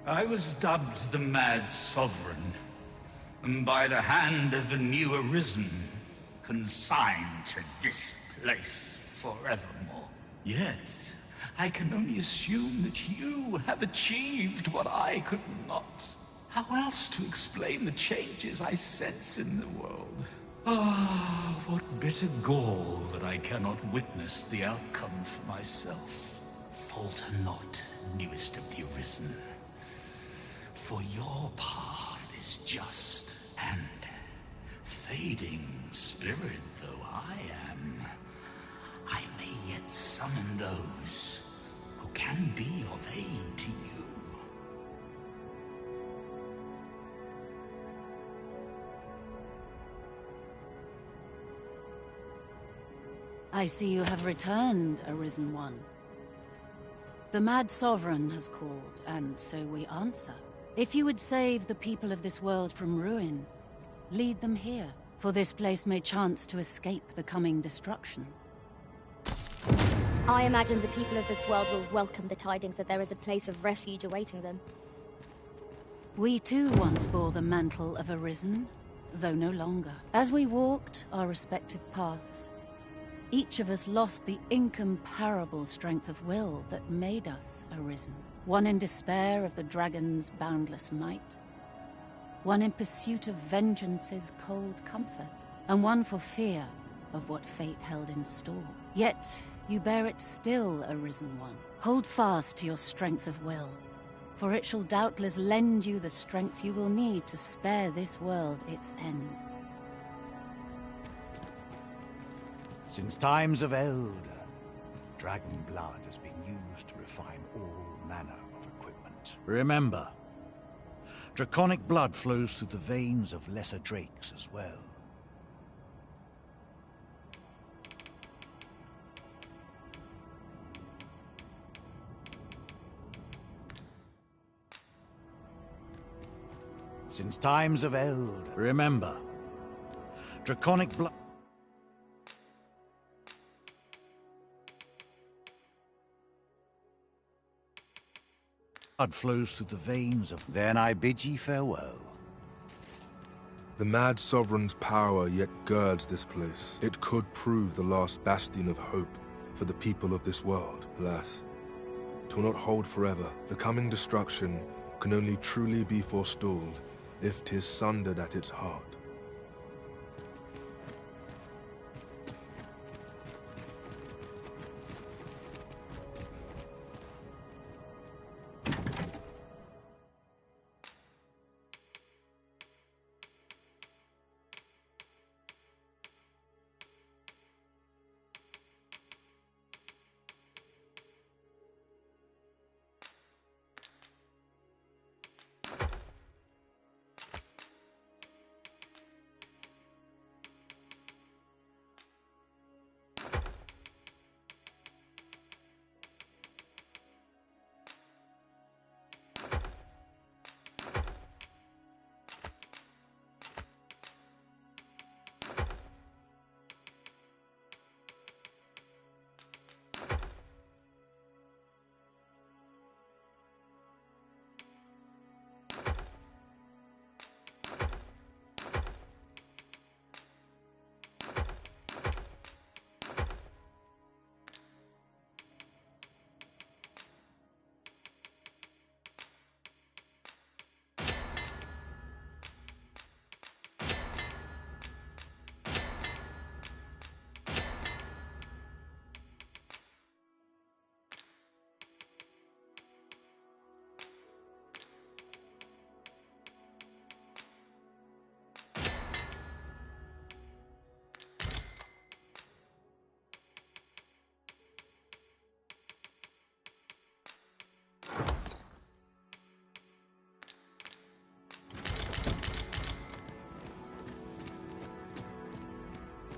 I was dubbed the Mad Sovereign, and by the hand of a new arisen, consigned to this place forevermore. Yet, I can only assume that you have achieved what I could not. How else to explain the changes I sense in the world? Ah, what bitter gall that I cannot witness the outcome for myself. Falter not, newest of the arisen. For your path is just, and fading spirit though I am, I may yet summon those who can be of aid to you. I see you have returned, Arisen One. The Mad Sovereign has called, and so we answer. If you would save the people of this world from ruin, lead them here, for this place may chance to escape the coming destruction. I imagine the people of this world will welcome the tidings that there is a place of refuge awaiting them. We too once bore the mantle of Arisen, though no longer. As we walked our respective paths, each of us lost the incomparable strength of will that made us Arisen. One in despair of the dragon's boundless might, one in pursuit of vengeance's cold comfort, and one for fear of what fate held in store. Yet, you bear it still, Arisen One. Hold fast to your strength of will, for it shall doubtless lend you the strength you will need to spare this world its end. Since times of Eld, dragon blood has been used to refine all manner of equipment. Remember, draconic blood flows through the veins of lesser drakes as well. Since times of Eld, remember, draconic blood flows through the veins of... Then I bid ye farewell. The Mad Sovereign's power yet girds this place. It could prove the last bastion of hope for the people of this world. Alas, 'twill not hold forever. The coming destruction can only truly be forestalled if 'tis sundered at its heart.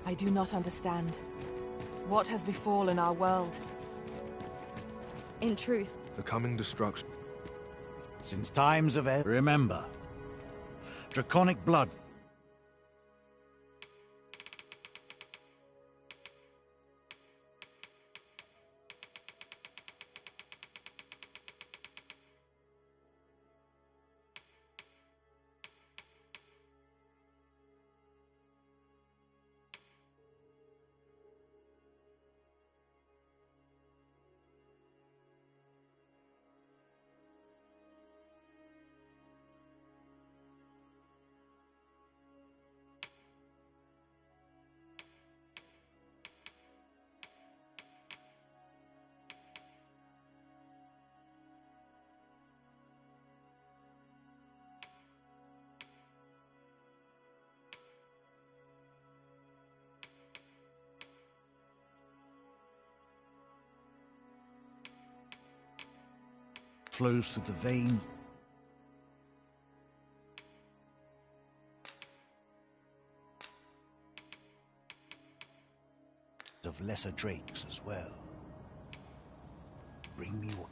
I do not understand. What has befallen our world? In truth, The coming destruction. Since times of Eld, remember, draconic blood flows through the veins of lesser drakes as well. Bring me one.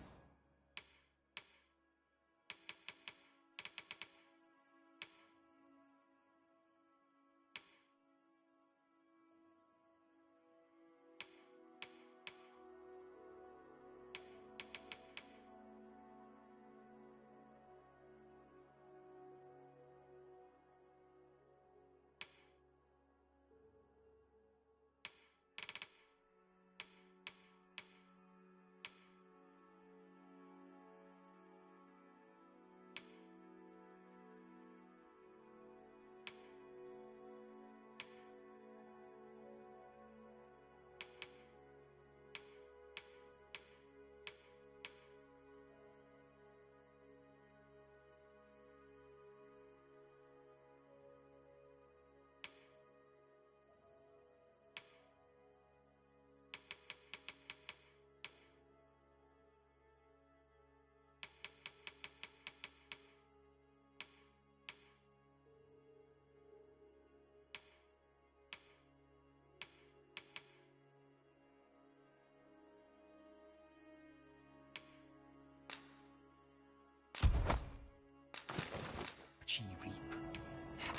Ye reap.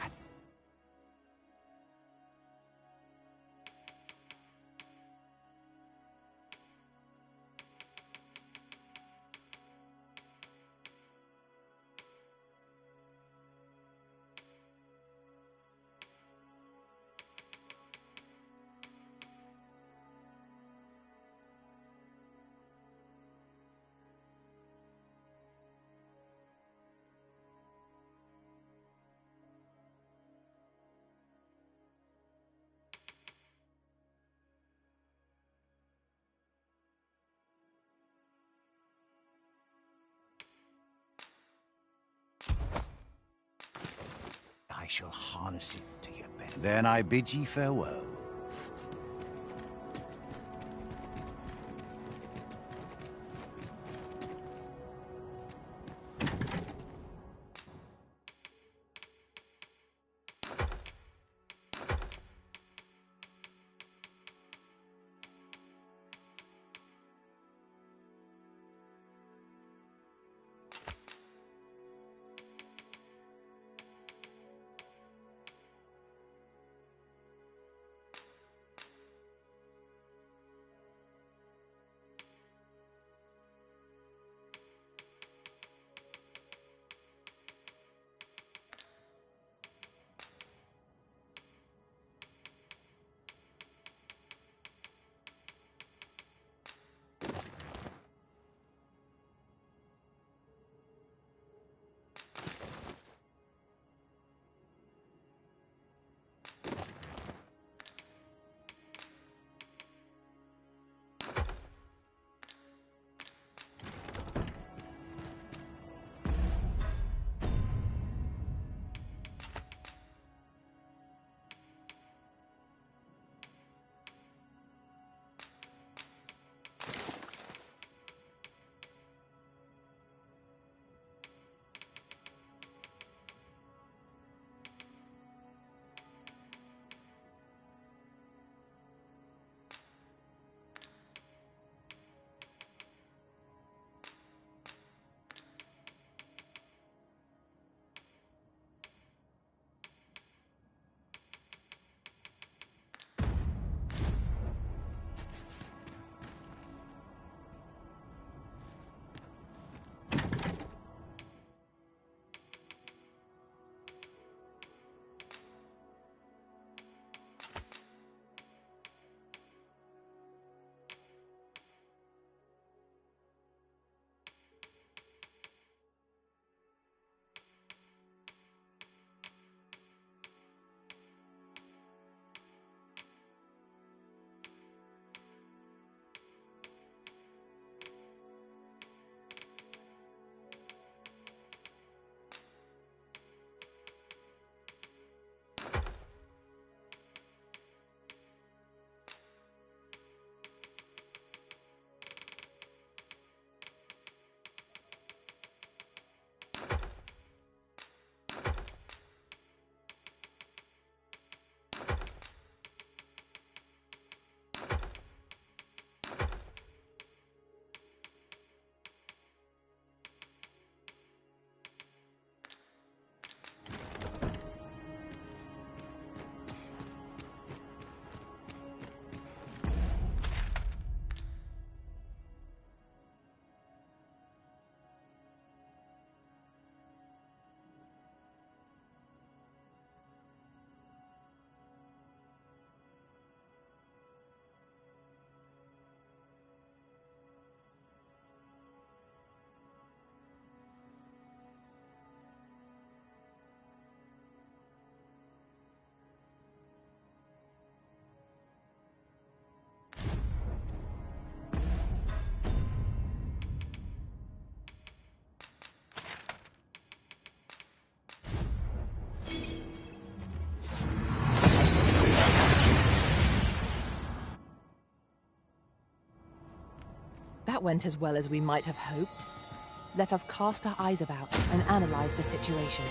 And I shall harness it to your bed. Then I bid ye farewell. went as well as we might have hoped. Let us cast our eyes about and analyze the situation.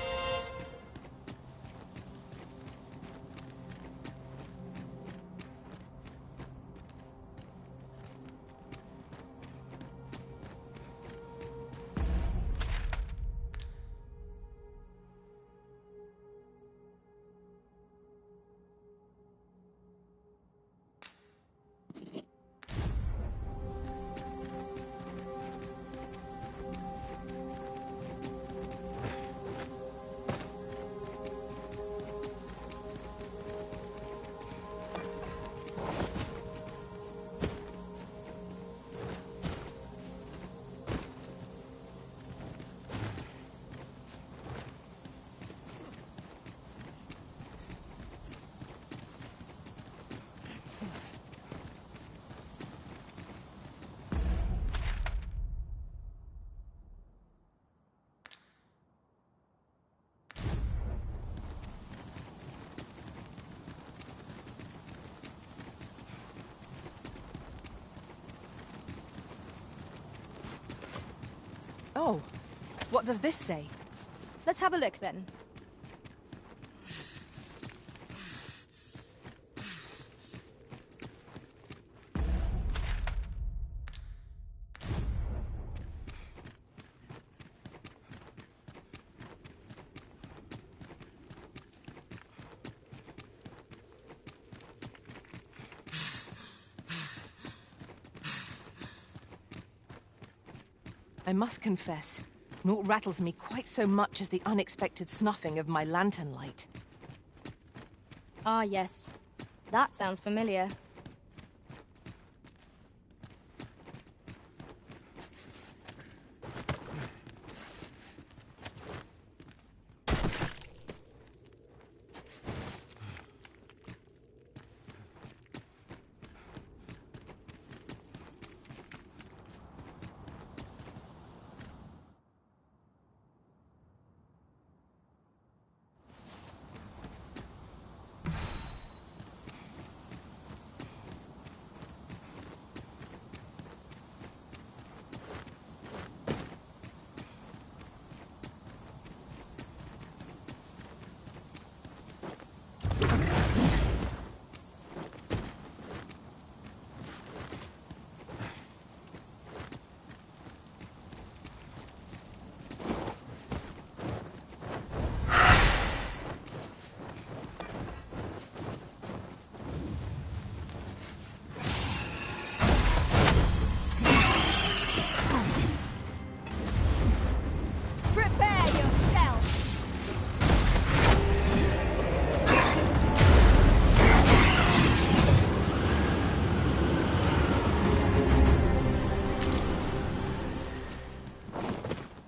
Oh, what does this say? Let's have a look then. I must confess, naught rattles me quite so much as the unexpected snuffing of my lantern light. Ah, yes. That sounds familiar.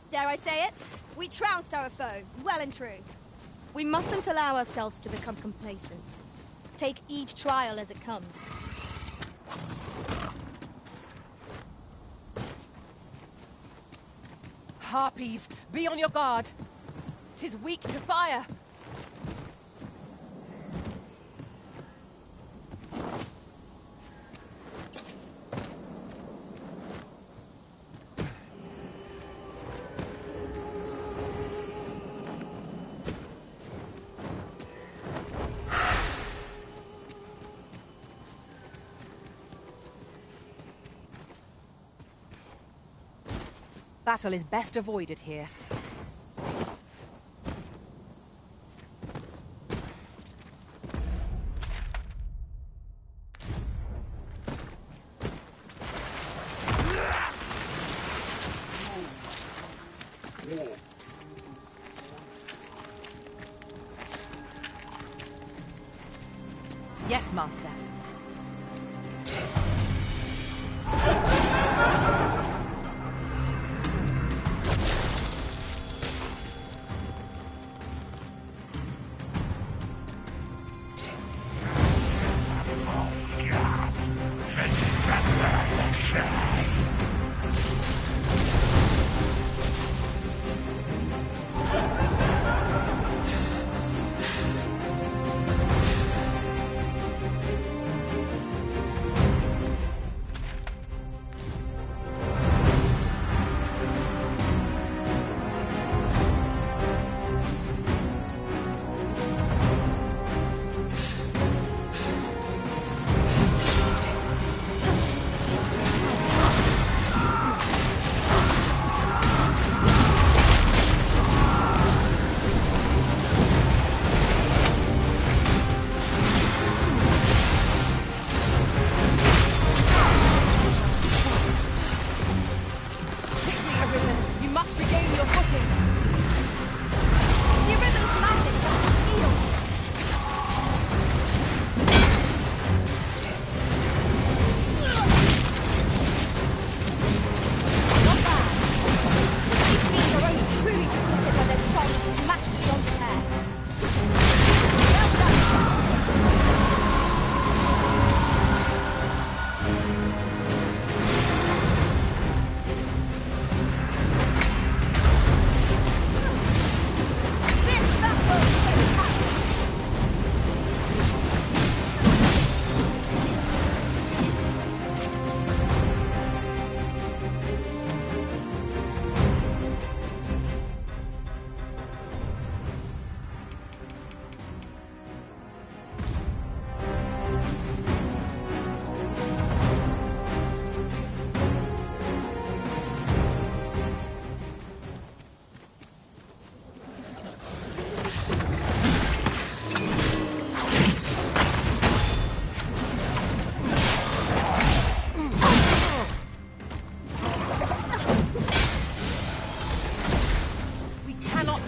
Dare I say it? We trounced our foe, well and true. We mustn't allow ourselves to become complacent. Take each trial as it comes. Harpies, be on your guard. 'Tis weak to fire. Battle is best avoided here. Yes, Master.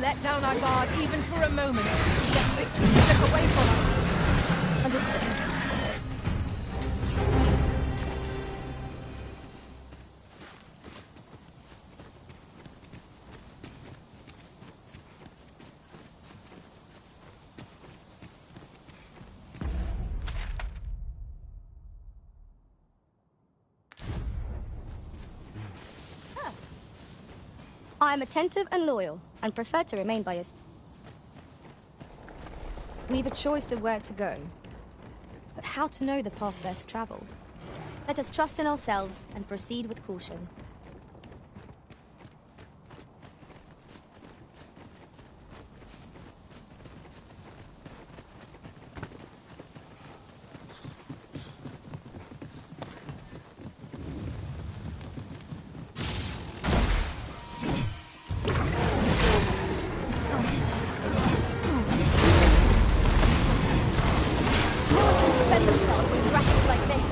let down our guard even for a moment. Let victory slip away from us. Understood. I am attentive and loyal, and prefer to remain by your side. We've a choice of where to go, but how to know the path best traveled? Let us trust in ourselves and proceed with caution. Defend themselves with rattles like this.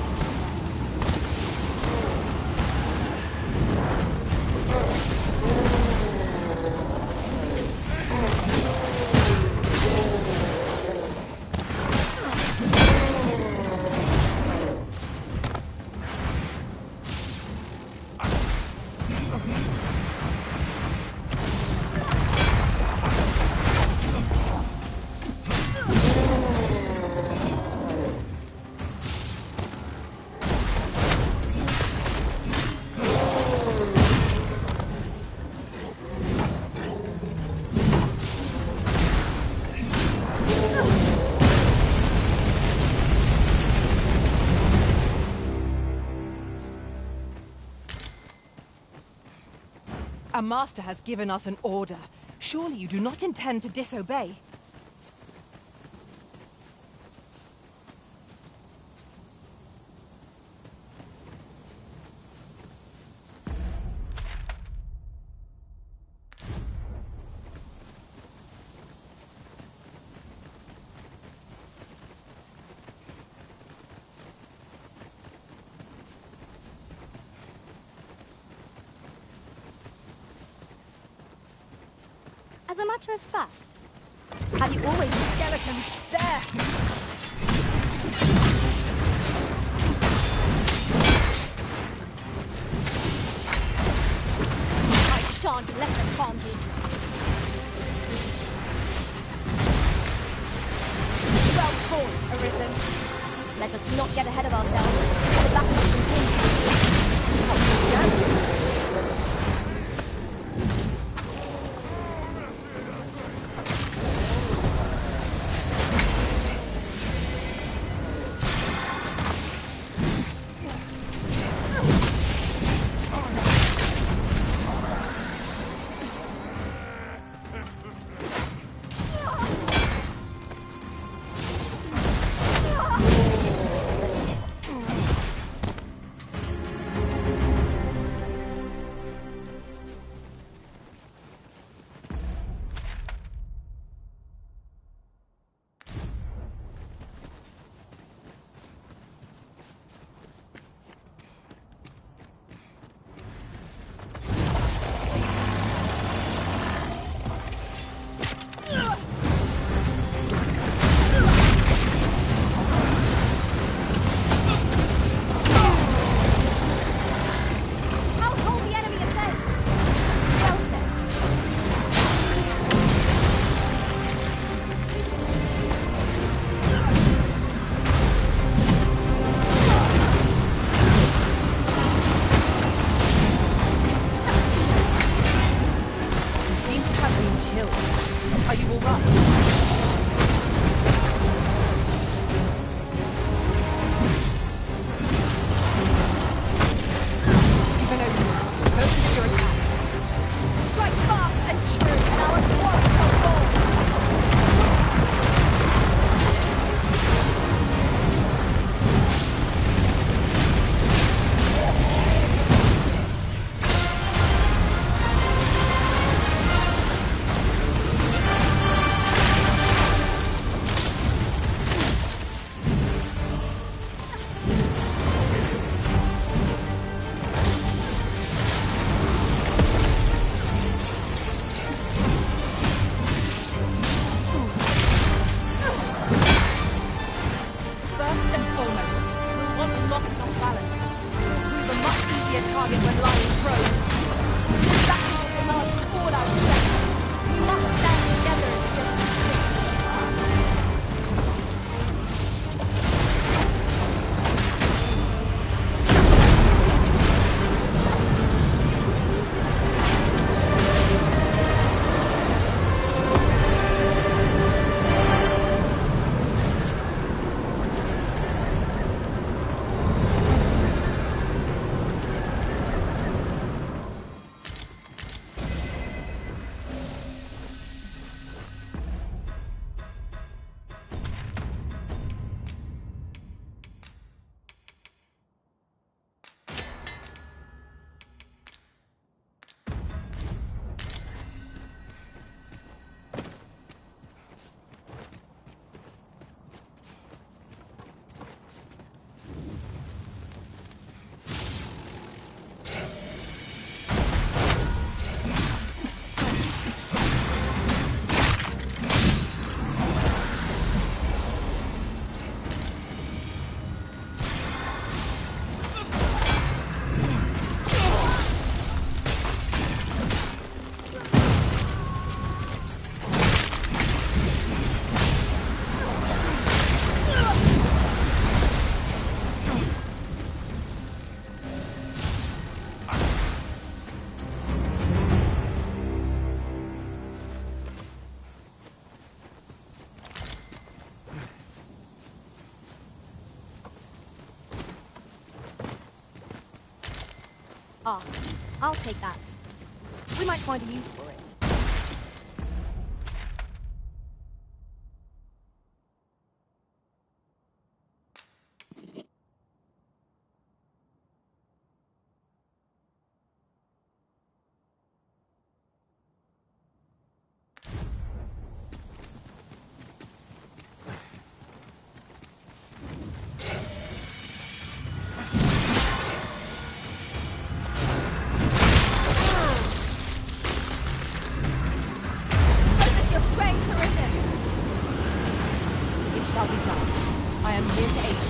A master has given us an order. Surely you do not intend to disobey? As a matter of fact, have you always skeletons there? I shan't let them harm you. Well fought, Arisen. Let us not get ahead of ourselves. The battle continues. Help me, Ah, I'll take that. We might find a use for it. Focus your strength, Arisen! It shall be done. I am here to aid you.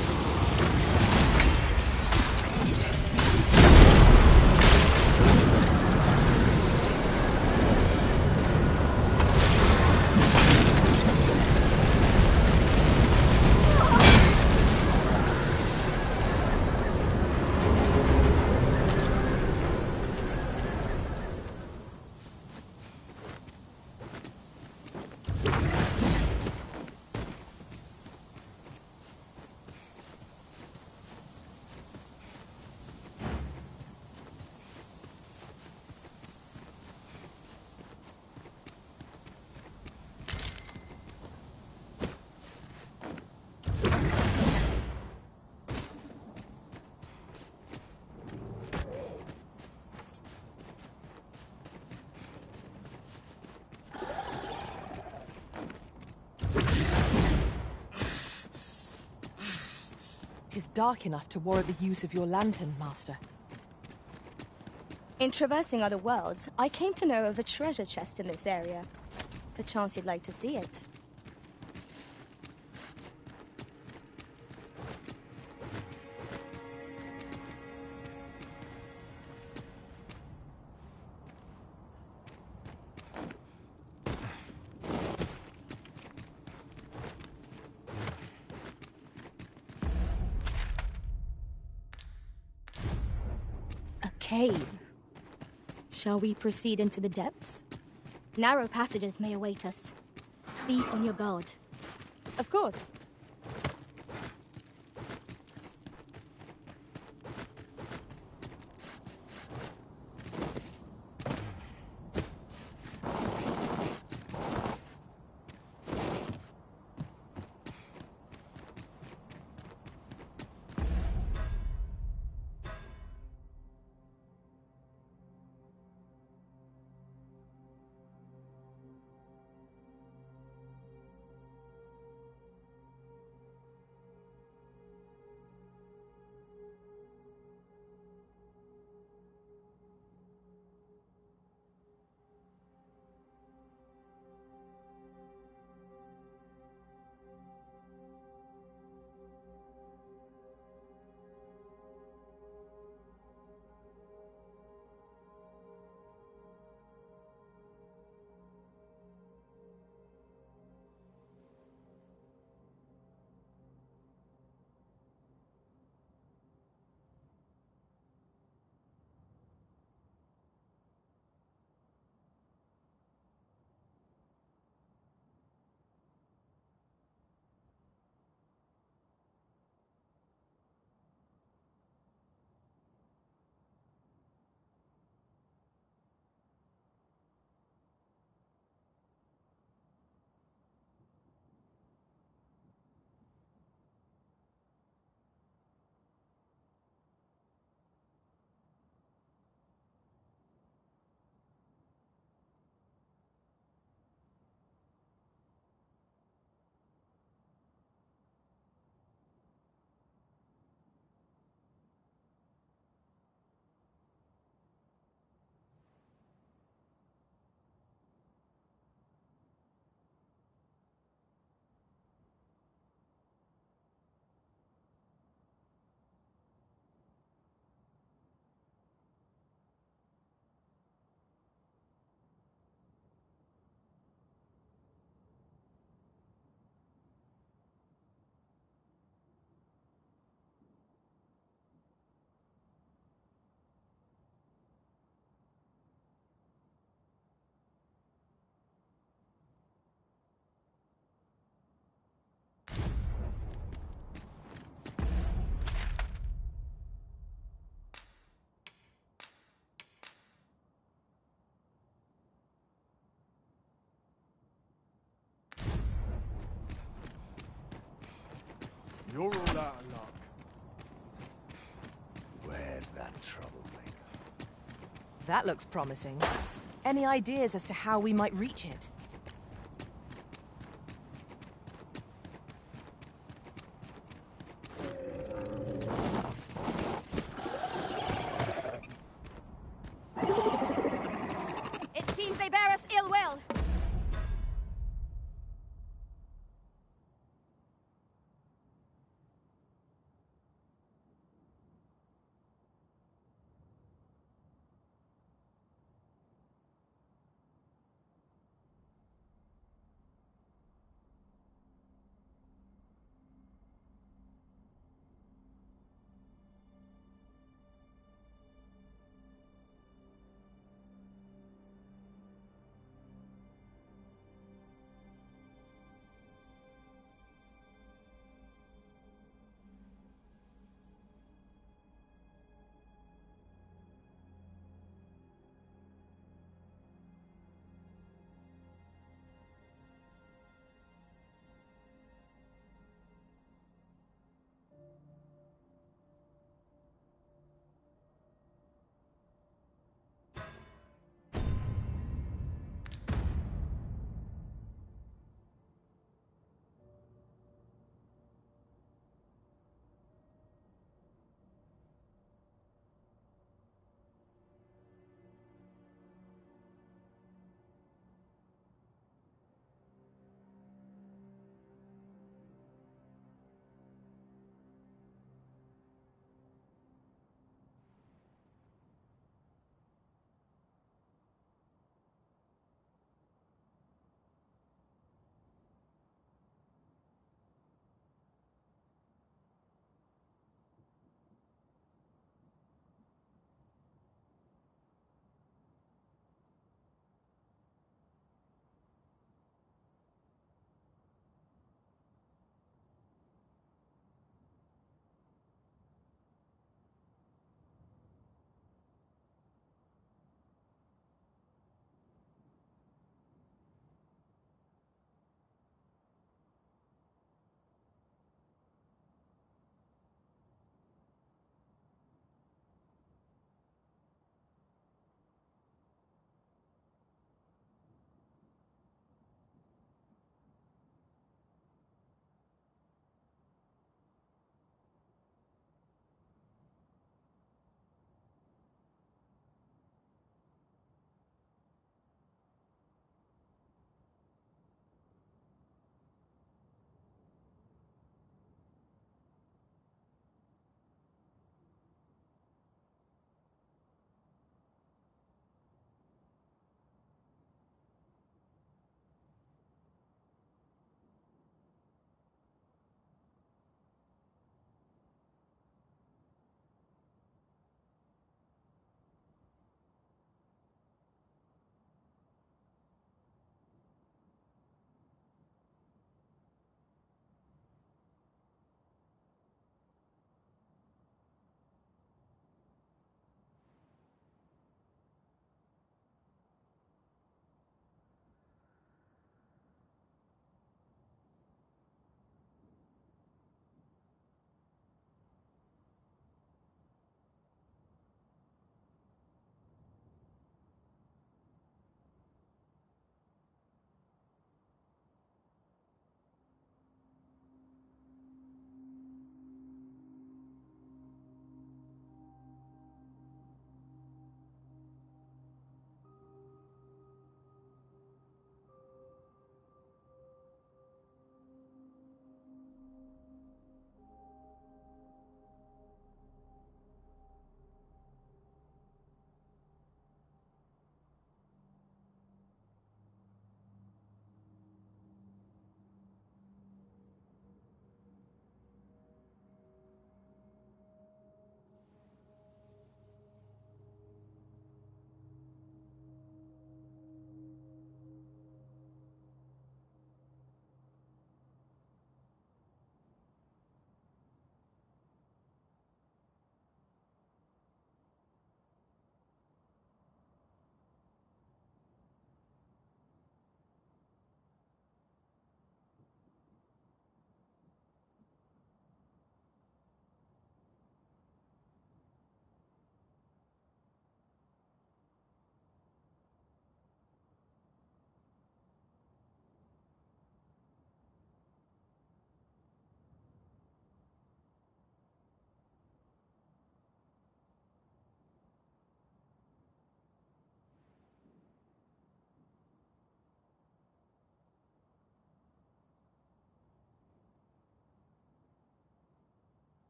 It is dark enough to warrant the use of your lantern, Master. In traversing other worlds, I came to know of a treasure chest in this area. Perchance you'd like to see it. A cave. Shall we proceed into the depths? Narrow passages may await us. Be on your guard. Of course. You're all out of luck. Where's that troublemaker? That looks promising. Any ideas as to how we might reach it? It seems they bear us ill will.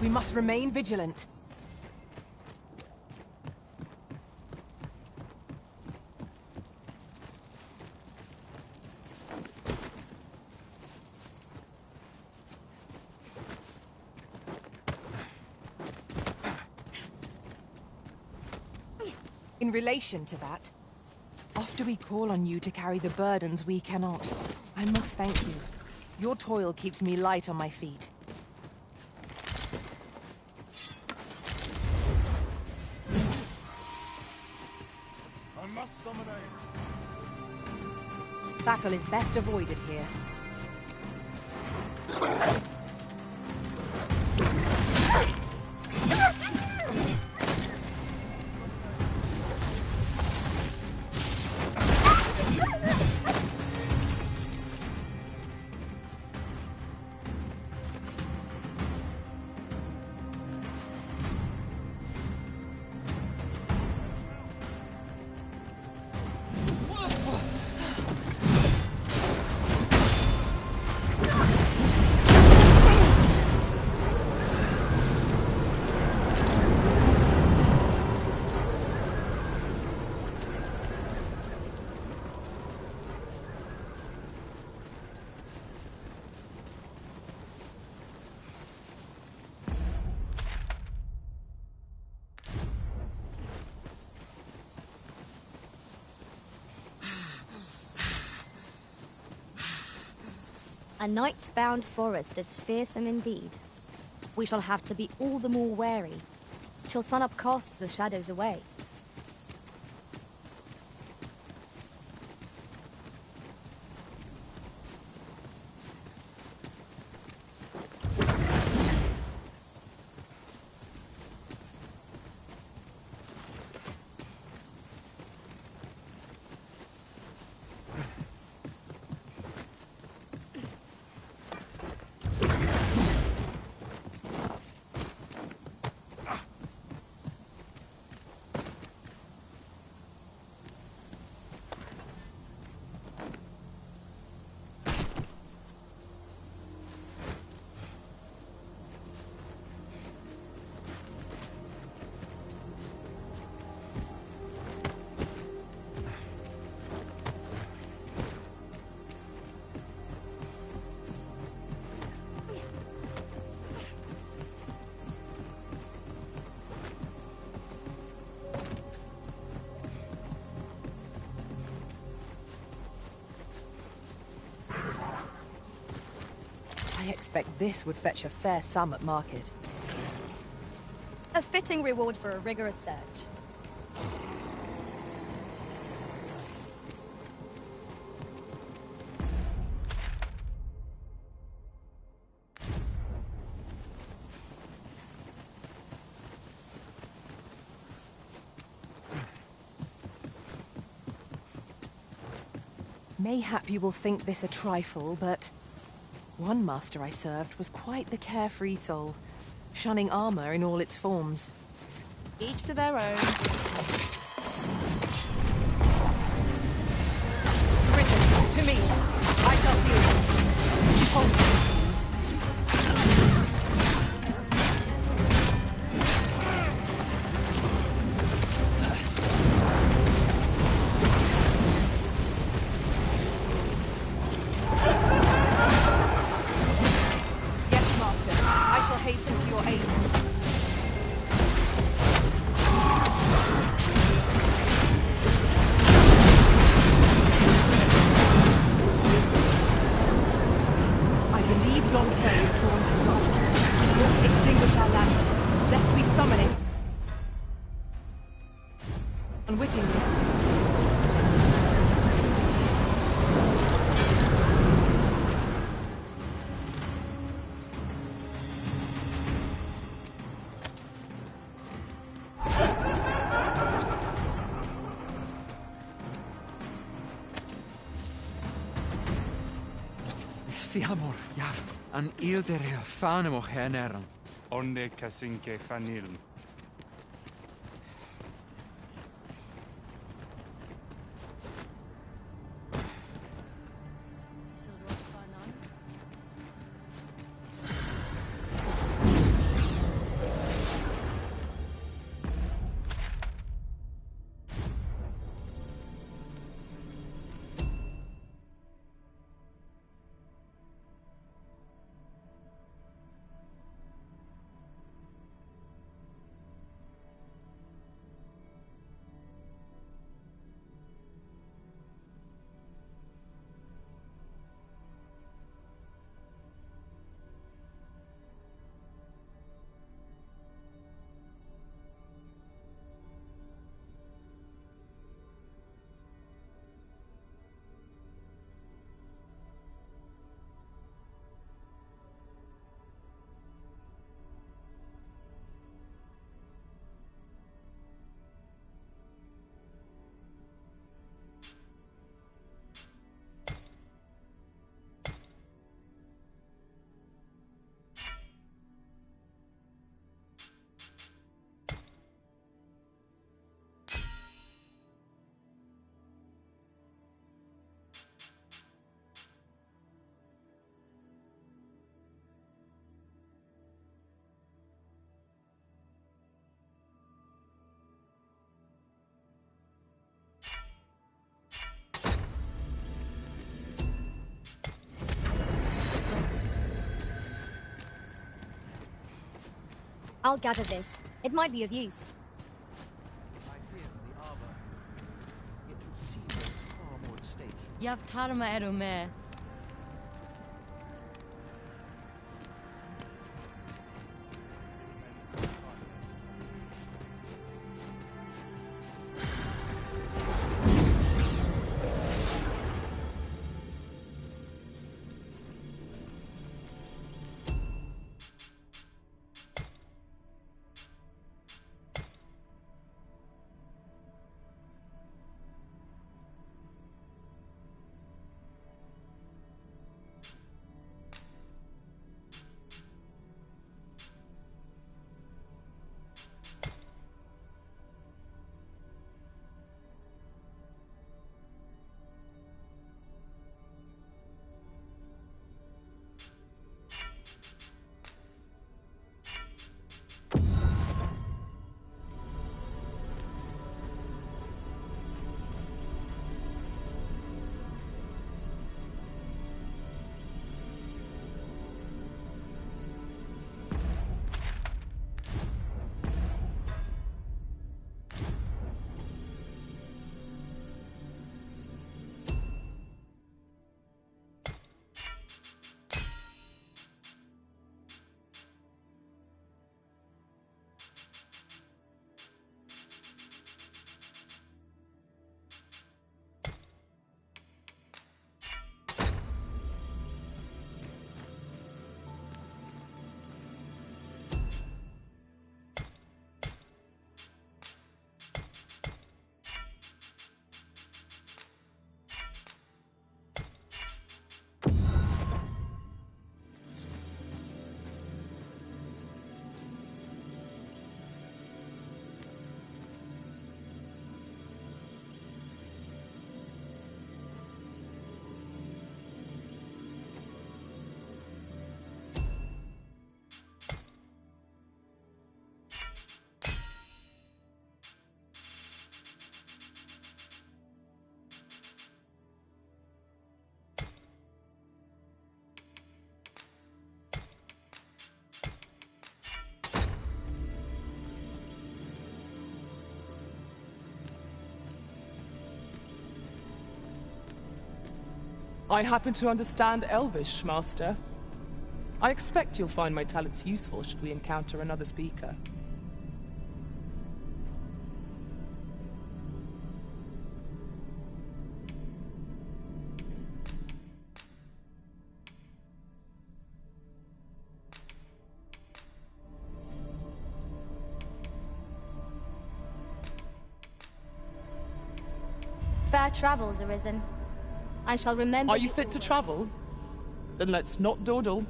We must remain vigilant. In relation to that, after we call on you to carry the burdens we cannot, I must thank you. Your toil keeps me light on my feet. I must summon aid. Battle is best avoided here. A night-bound forest is fearsome indeed. We shall have to be all the more wary, till sunup casts the shadows away. I expect this would fetch a fair sum at market. A fitting reward for a rigorous search. Mayhap you will think this a trifle, but one master I served was quite the carefree soul, shunning armor in all its forms. Each to their own. Britain, to me! I shall heal. Hold me, please. Yes, master. I shall hasten to your aid. Yon foe is drawn to the right. Not extinguish our lanterns, lest we summon it unwittingly. Sfiamor, Yav, an ilder fanemoch herneran. Onne kasinke fanilm. I'll gather this. It might be of use. I fear the arbor. It would seem there's far more at stake. Yavtarma erome. I happen to understand Elvish, Master. I expect you'll find my talents useful should we encounter another speaker. Fair travels, Arisen. I shall remember. Are you fit to travel? Then let's not dawdle.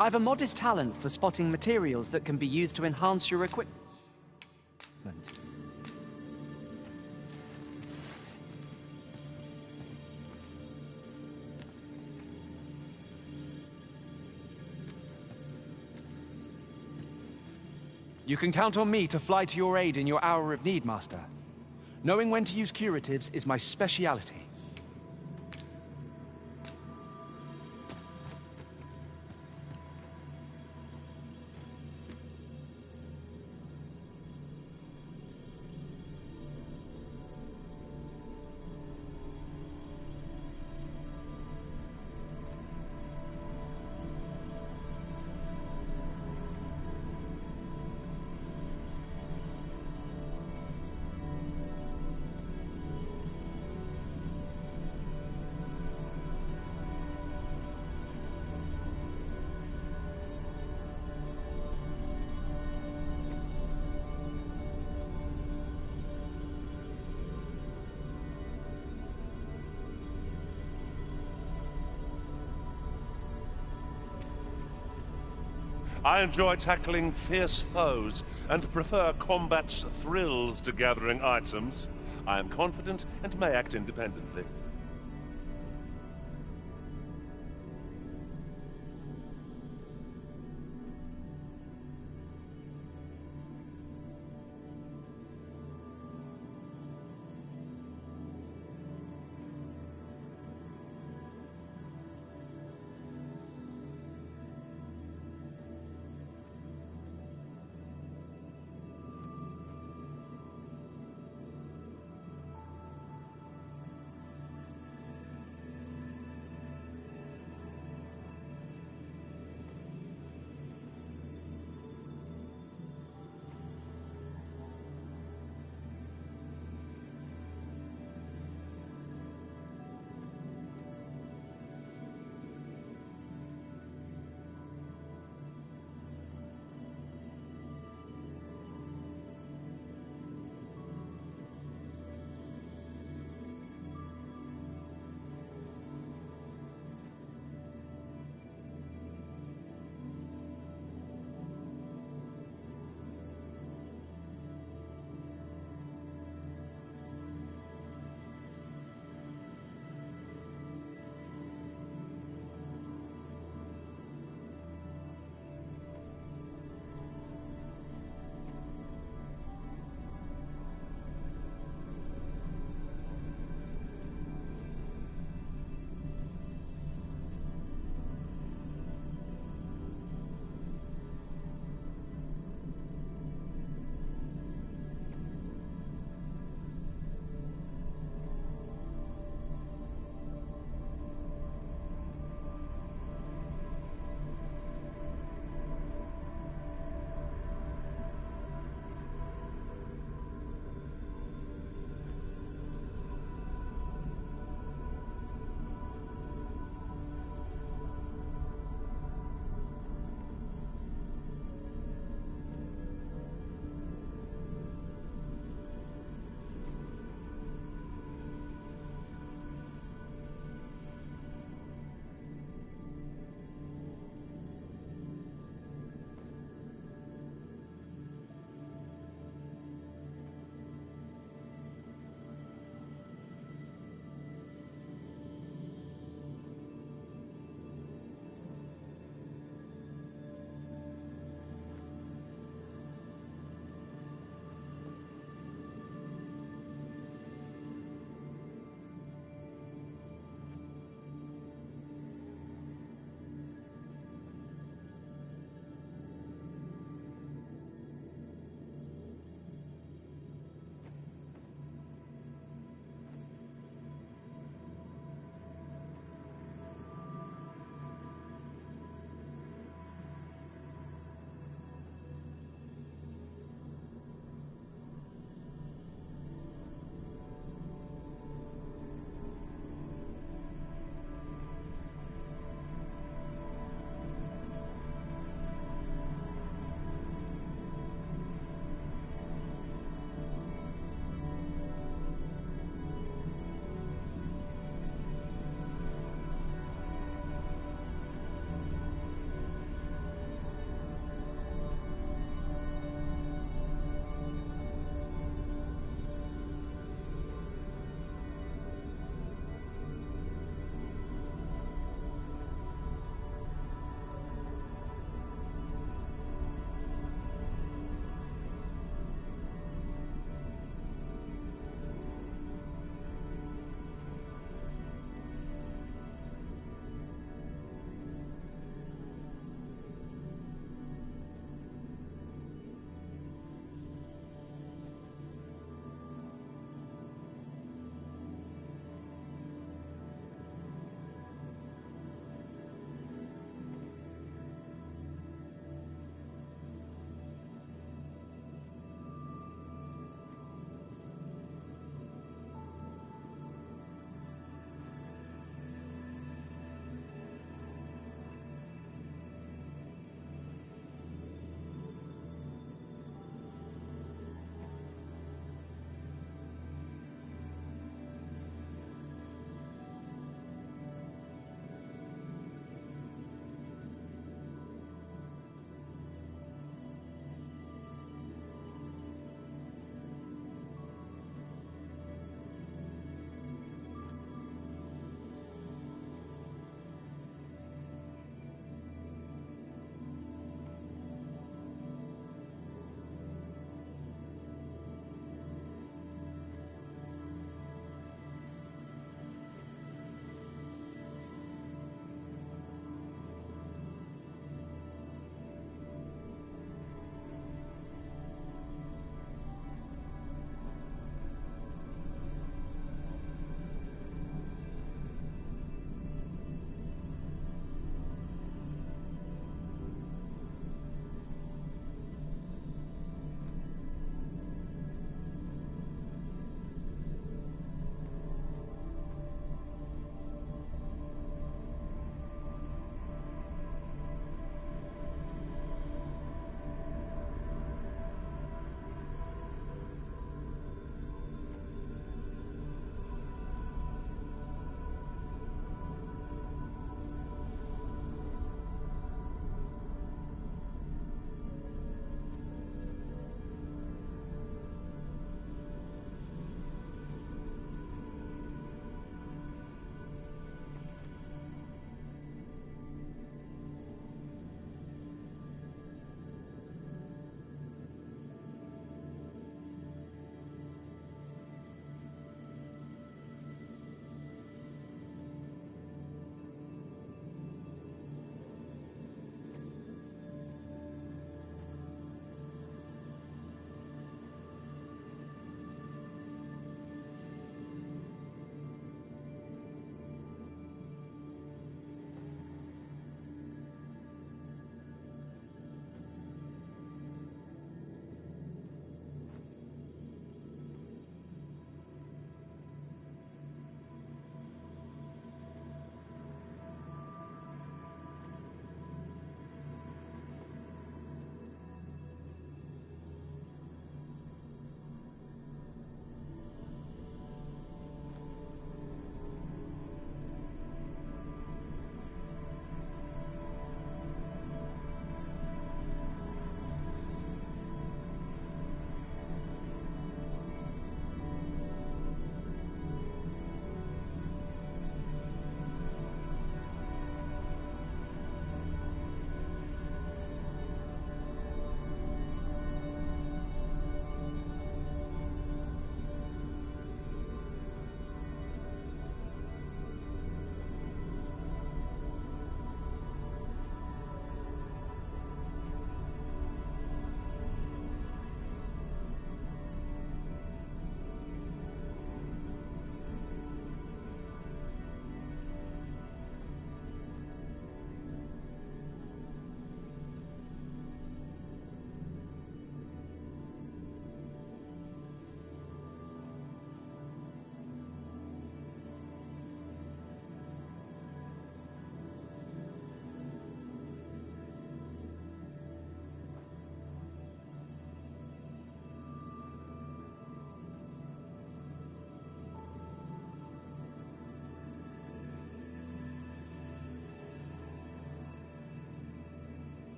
I have a modest talent for spotting materials that can be used to enhance your equipment. You can count on me to fly to your aid in your hour of need, Master. Knowing when to use curatives is my speciality. I enjoy tackling fierce foes and prefer combat's thrills to gathering items. I am confident and may act independently.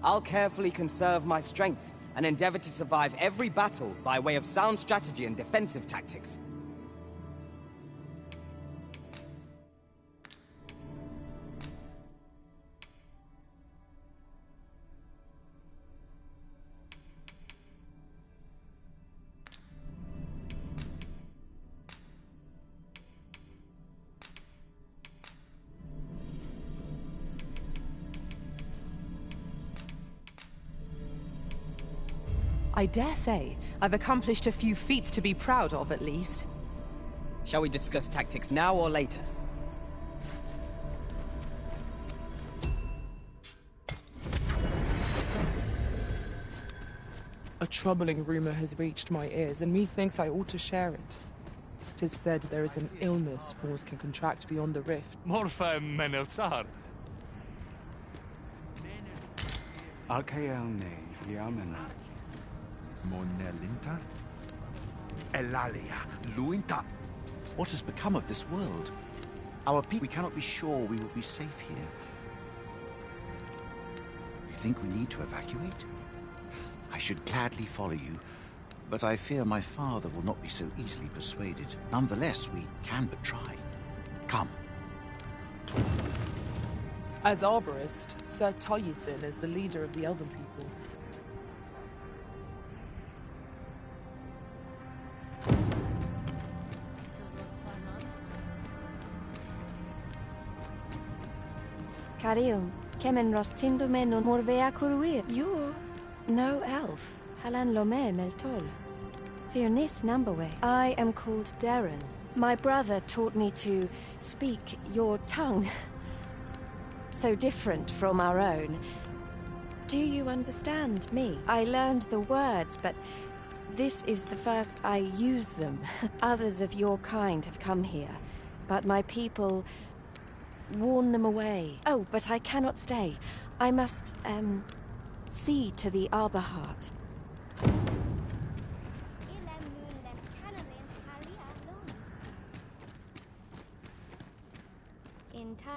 I'll carefully conserve my strength and endeavor to survive every battle by way of sound strategy and defensive tactics. I dare say I've accomplished a few feats to be proud of, at least. Shall we discuss tactics now or later? A troubling rumor has reached my ears, and methinks I ought to share it. 'Tis said there is an illness spores can contract beyond the rift. Morfa menelsar. Alkaelne Yamena. Monelinta? Elalia Luinta. What has become of this world? Our people, we cannot be sure we will be safe here. You think we need to evacuate? I should gladly follow you, but I fear my father will not be so easily persuaded. Nonetheless, we can but try. Come. As arborist, Sir Taliesin is the leader of the Elven people. Carium, kemen rostindome non morvea curuir. You're no elf. Halan lome meltol. Firnis nambawe. I am called Darren. My brother taught me to speak your tongue. So different from our own. Do you understand me? I learned the words, but this is the first I use them. Others of your kind have come here, but my people warn them away. Oh, but I cannot stay. I must, see to the Arbor Heart.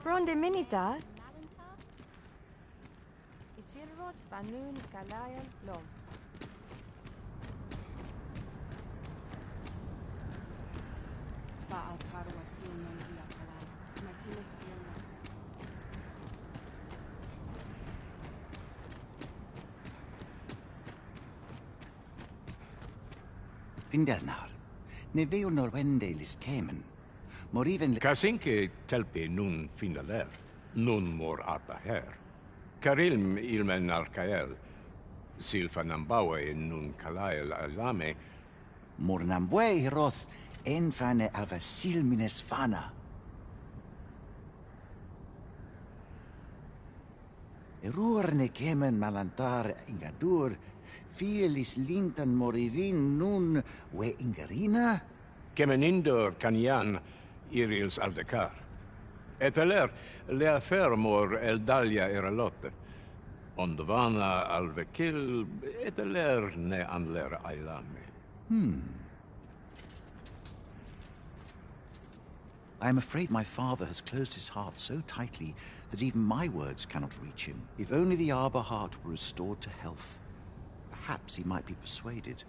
Ronde minita. Isirrod fanun kalayan lom. Fa'al karwasin non via kalay. Matilih Findernar. Ne veo norwende lis kemen. Moriven... Kasinke telpi nun finaler, nun mor arta her. Karilm ilmen arkael, silfa nambawe nun kalael alame. Mor namwe roth enfane ava silmines fana. Erurne kemen malantar ingadur, fielis lintan morivin nun we ingarina? Kemenindor kanian irils aldekar. Eteler lea fermor eldalia eralotte. Ondvana alvekil eteler ne anler ailame. I am afraid my father has closed his heart so tightly that even my words cannot reach him. If only the Arbor Heart were restored to health, perhaps he might be persuaded.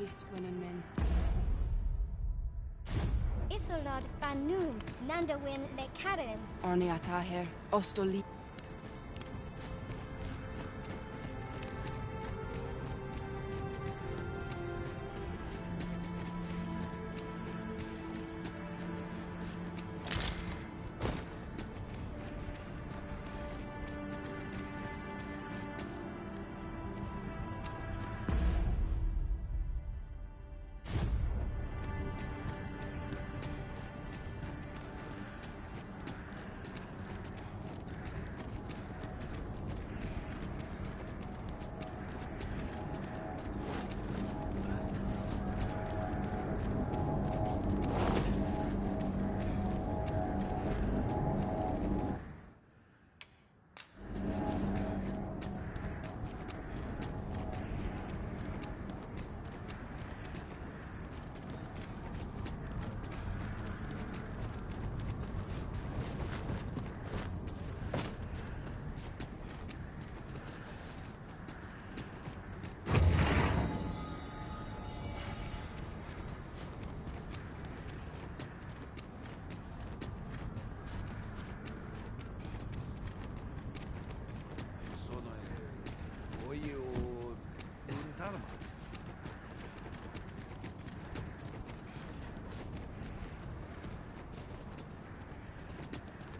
Lisfunen Isolod Fanum, Nandawin Le Karen. Arniataher, Ostoli.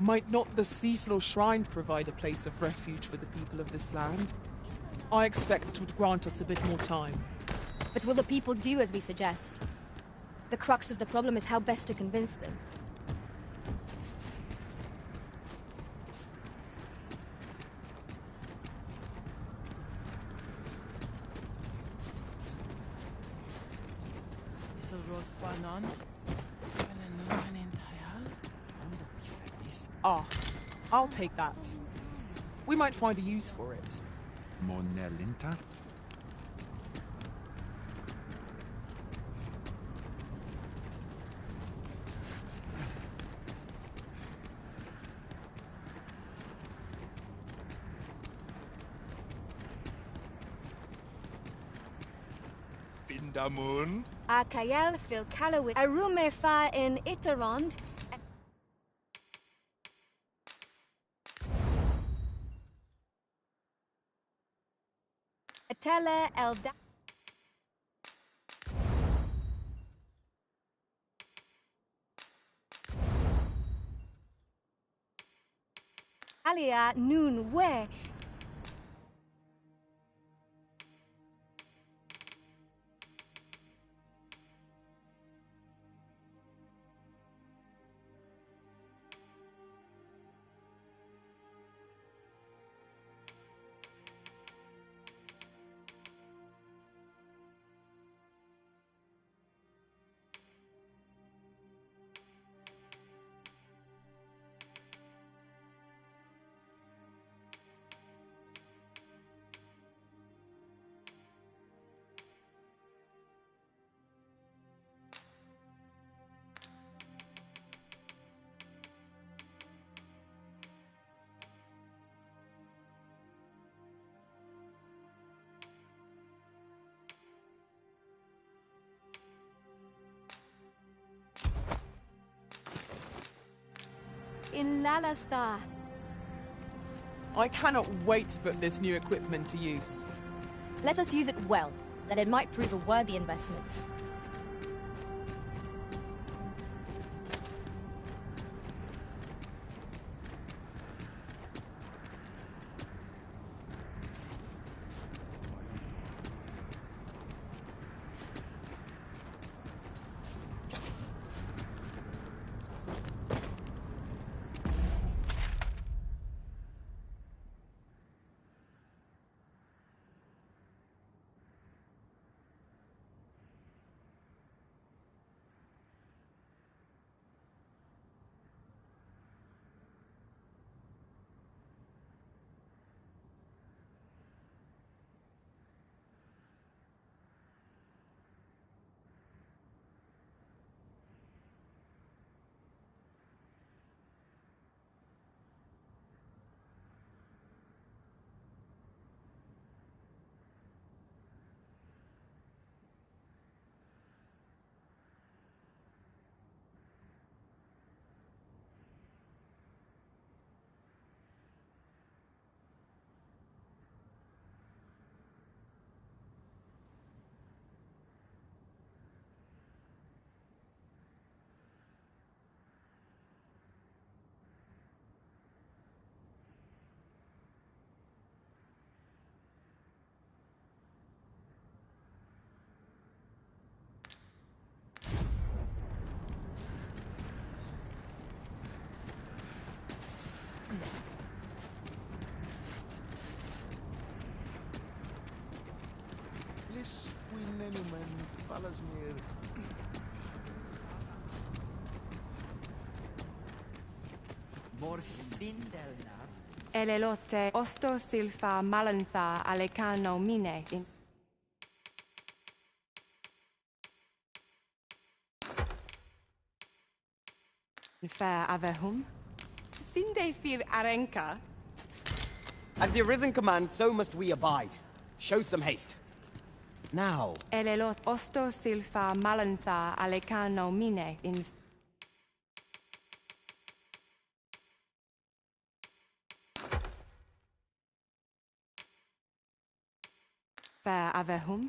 Might not the Seafloor Shrine provide a place of refuge for the people of this land? I expect it would grant us a bit more time. But will the people do as we suggest? The crux of the problem is how best to convince them. Ah, I'll take that. We might find a use for it. Monelinta? Findamun? Akayel fil Kalawit. Arume fa in Itarond. Atela Elda. Alia Noon We. In Lalastar. I cannot wait to put this new equipment to use. Let us use it well, that it might prove a worthy investment. Elis Fuinenumen Falasmir. Elelote osto silfa malantha alecano mine in fair avehum. Sinde fir arenka. As the Arisen commands, so must we abide. Show some haste. Now. Elelot osto silfa malantha alecano mine in fair avehum.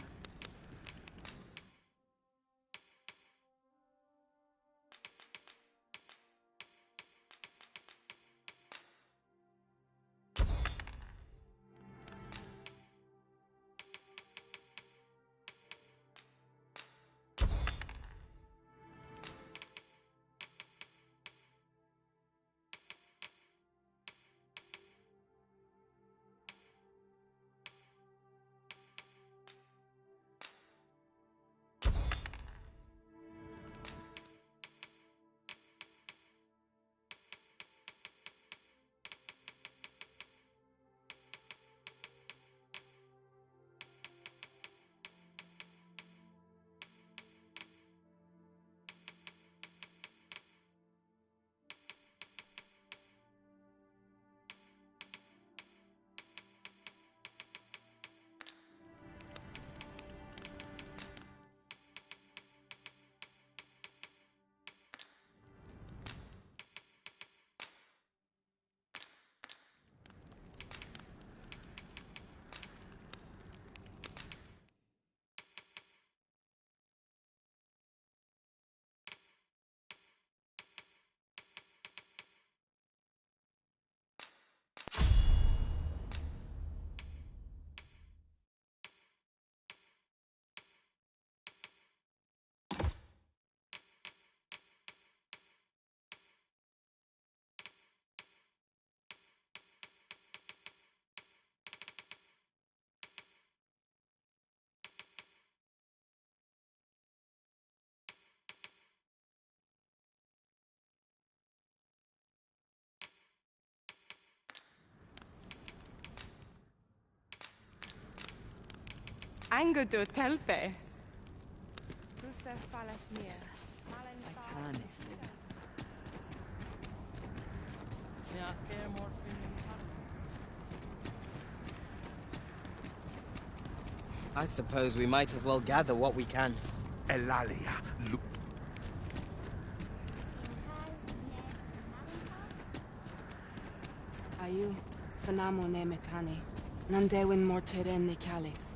Angudo telpe. Rusa falasmir. Titanic. I suppose we might as well gather what we can. Elalia. Ayu, fanamo ne metani. Nandewin morteren ne calis.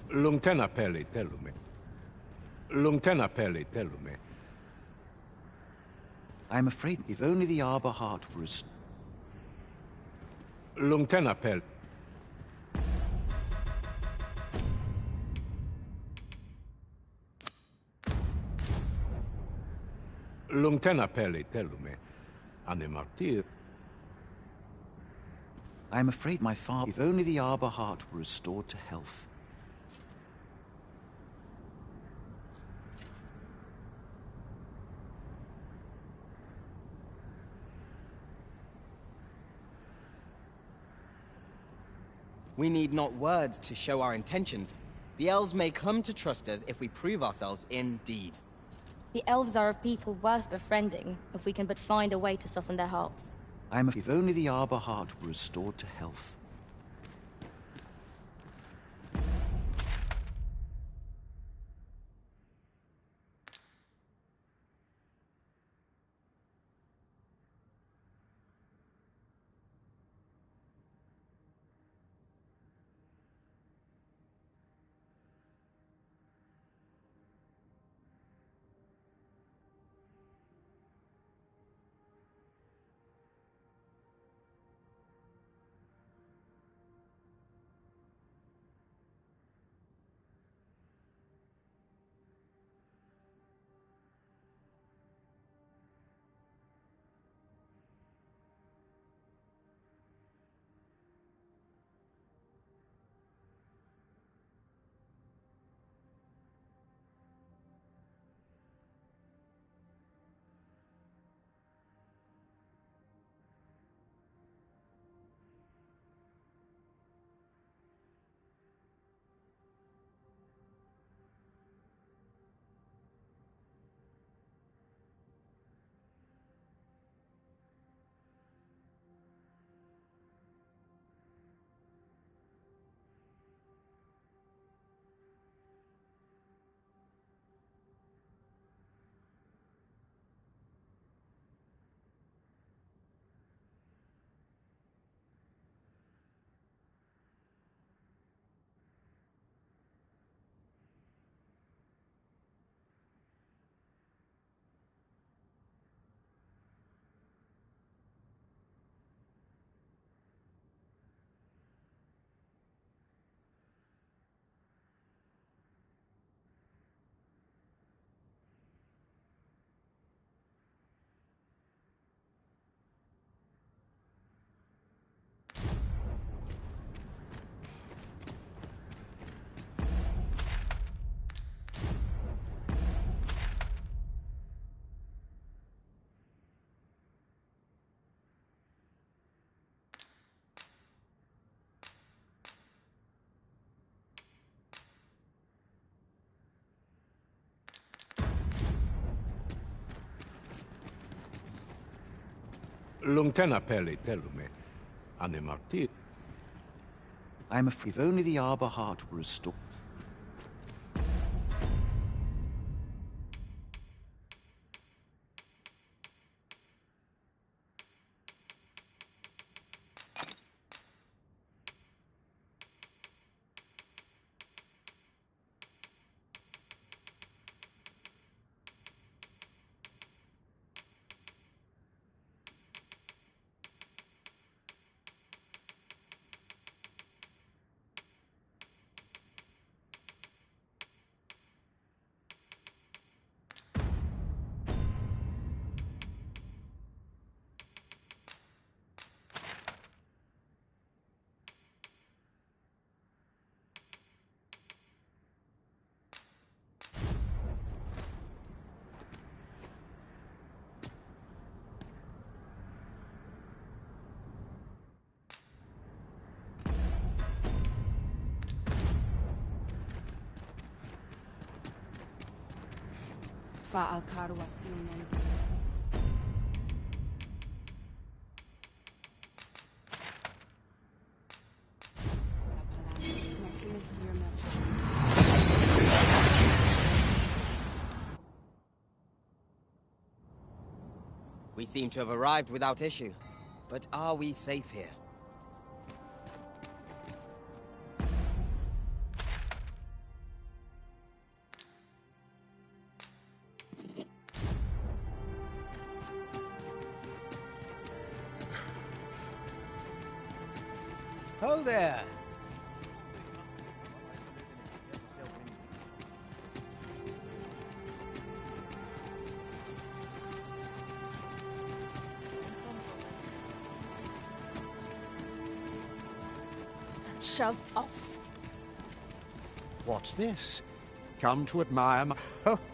Lungtena peli telume. Lungtena peli telume. I'm afraid if only the Arbor Heart were as... Lungtena pel. Lungtena peli telume. Ane martir. I'm afraid my father... If only the Arbor Heart were restored to health. We need not words to show our intentions. The elves may come to trust us if we prove ourselves in deed. The elves are a people worth befriending, if we can but find a way to soften their hearts. If only the Arbor Heart were restored to health. Lungtena peli telume. Anemarti. I'm afraid if only the Arbor Heart were restored. We seem to have arrived without issue. But are we safe here? Ho there! Shove off. What's this? Come to admire my...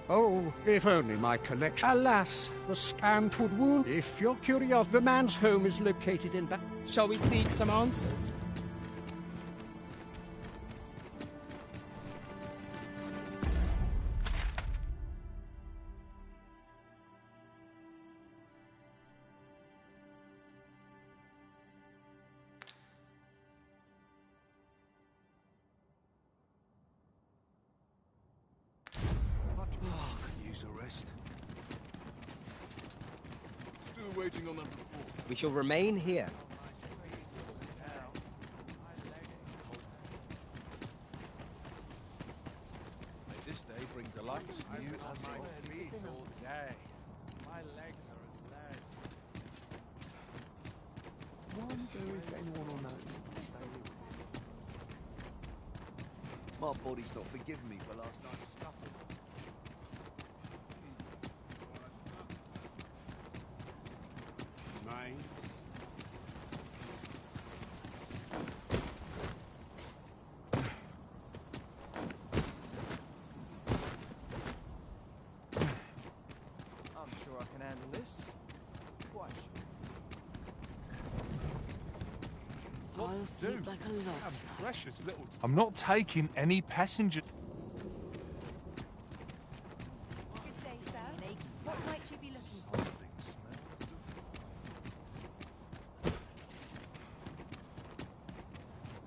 Oh, if only my collection... Alas, the scant would wound. If you're curious, the man's home is located in... Shall we seek some answers? Still waiting on that report. We shall remain here. May this day bring delights new and my feet all day. My legs are as lead. Wonder if anyone will notice. My body's not forgiving me for last night's scuffle. Mine. I'm sure I can handle this. Quite sure. What's I'll to sleep do? like a lot I'm tonight. precious little. I'm not taking any passengers. Good day, sir. What might you be looking for?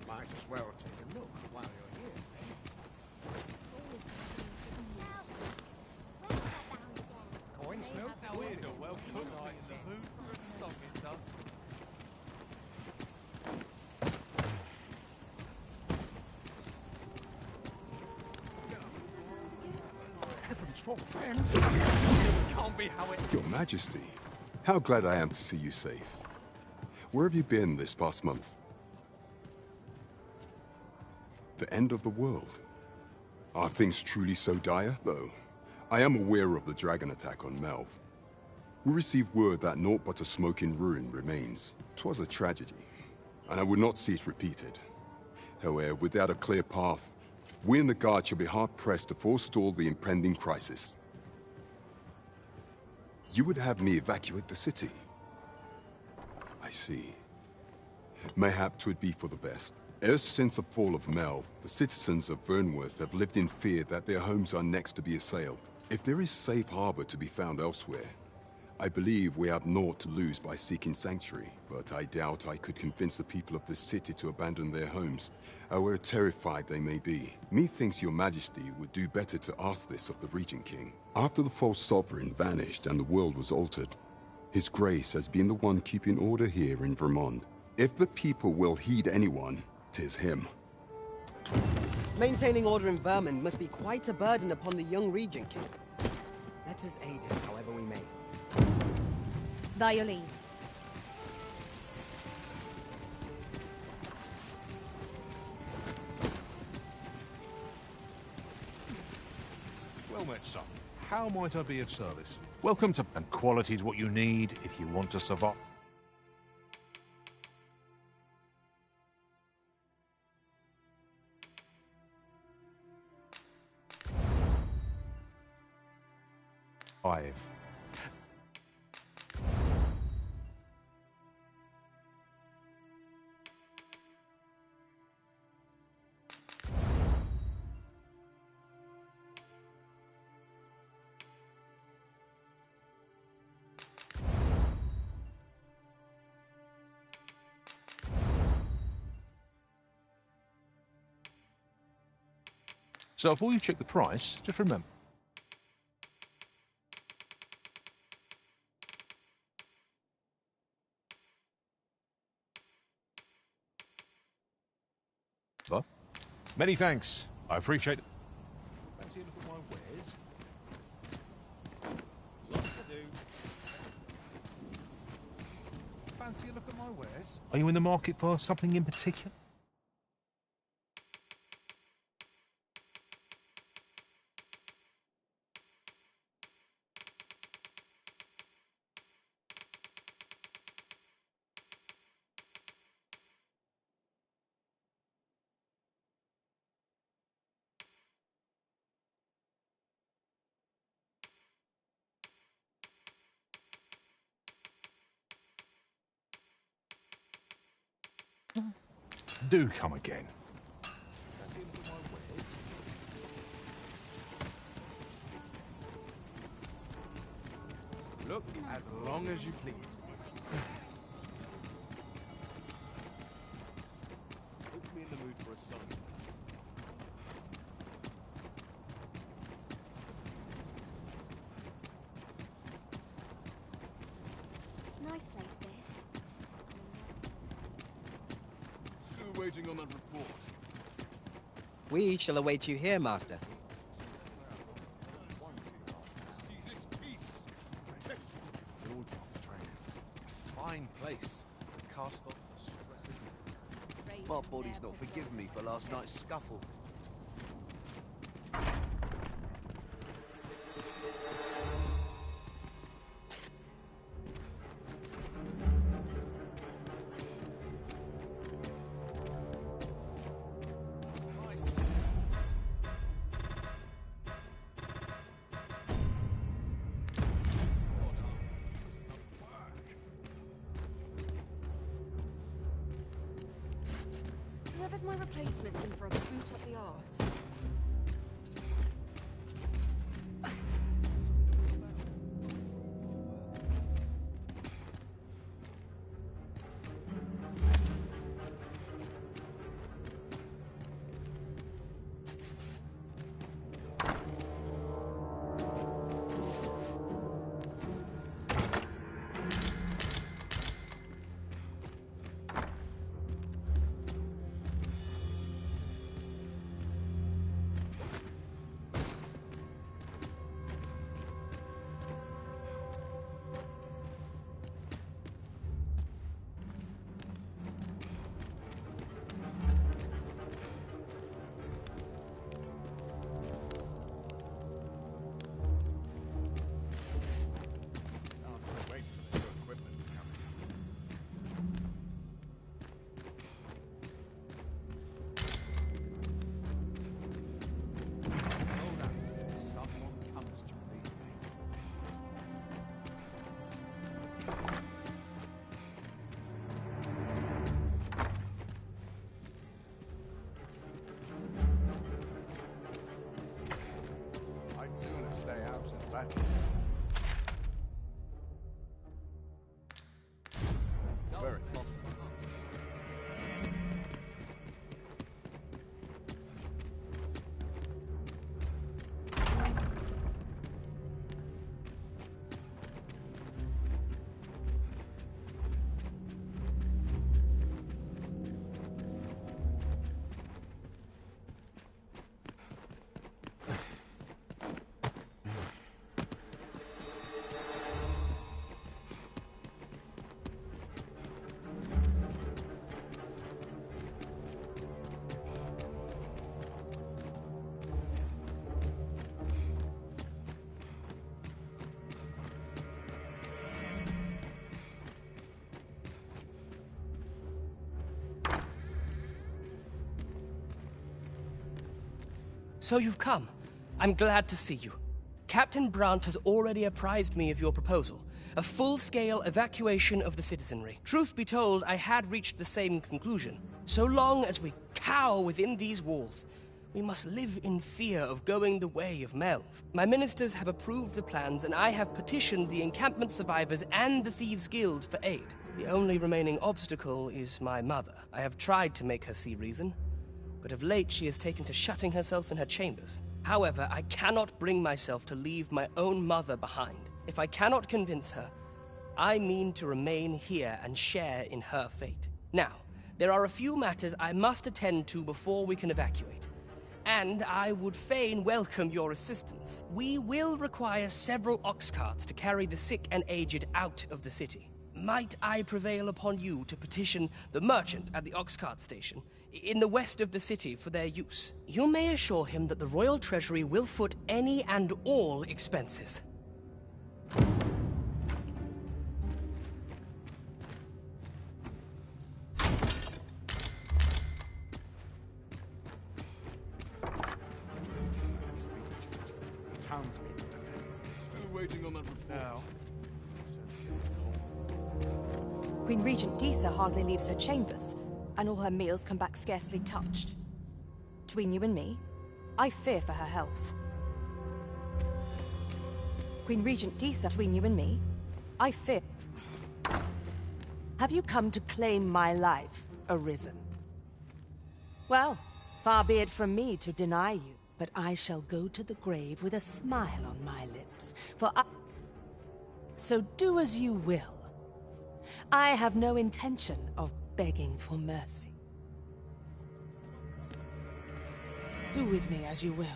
Might as well take a look while you're here. Coins, no? Always a welcome sight to who for a song it does. Heavens for friend. This can't be how it. Your Majesty, how glad I am to see you safe. Where have you been this past month? The end of the world? Are things truly so dire? Though, I am aware of the dragon attack on Melv. We received word that naught but a smoking ruin remains. 'Twas a tragedy, and I would not see it repeated. However, without a clear path, we in the Guard shall be hard-pressed to forestall the impending crisis. You would have me evacuate the city? I see. Mayhap 'twould be for the best. Ever since the fall of Melv, the citizens of Vernworth have lived in fear that their homes are next to be assailed. If there is safe harbor to be found elsewhere, I believe we have naught to lose by seeking sanctuary, but I doubt I could convince the people of this city to abandon their homes, however terrified they may be. Methinks your majesty would do better to ask this of the Regent King. After the false sovereign vanished and the world was altered, His Grace has been the one keeping order here in Vermont. If the people will heed anyone, 'tis him. Maintaining order in Vermont must be quite a burden upon the young Regent King. Let us aid him however we may. By your leave. Well met, son. How might I be of service? Welcome to... And quality's what you need if you want to survive. So before you check the price, just remember. Many thanks. I appreciate it. Fancy a look at my wares? Lots to do. Fancy a look at my wares? Are you in the market for something in particular? Do come again. Look as long as you please. Puts me in the mood for a song. Nice place, this. Still waiting on that report. We shall await you here, Master. See this piece. Yes. Lords after training. A fine place to cast off the stresses. My body's not forgiven me for last night's scuffle. Whoever's my replacement's in for a boot up the arse. I'd sooner stay out of battle. So you've come. I'm glad to see you. Captain Brandt has already apprised me of your proposal. A full-scale evacuation of the citizenry. Truth be told, I had reached the same conclusion. So long as we cower within these walls, we must live in fear of going the way of Melv. My ministers have approved the plans, and I have petitioned the encampment survivors and the Thieves' Guild for aid. The only remaining obstacle is my mother. I have tried to make her see reason, but of late she has taken to shutting herself in her chambers. However, I cannot bring myself to leave my own mother behind. If I cannot convince her, I mean to remain here and share in her fate. Now, there are a few matters I must attend to before we can evacuate, and I would fain welcome your assistance. We will require several ox carts to carry the sick and aged out of the city. Might I prevail upon you to petition the merchant at the ox cart station in the west of the city for their use? You may assure him that the royal treasury will foot any and all expenses. Townspeople. Still waiting on that report. Now. Queen Regent Disa hardly leaves her chambers, and all her meals come back scarcely touched. Between you and me, I fear for her health. Queen Regent Disa, between you and me, I fear. Have you come to claim my life, Arisen? Well, far be it from me to deny you, but I shall go to the grave with a smile on my lips, for I... So do as you will. I have no intention of begging for mercy. Do with me as you will.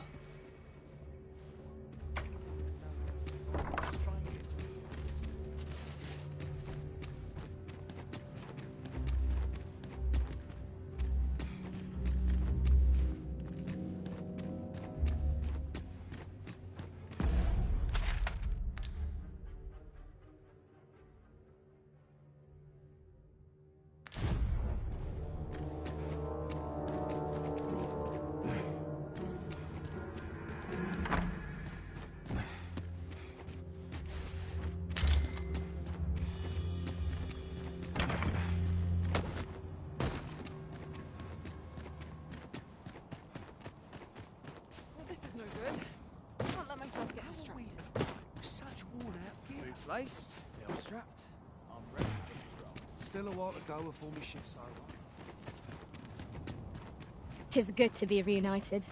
Laced, the old strapped. I'm ready to get the drill. Still a while to go before my shift's over. 'Tis good to be reunited.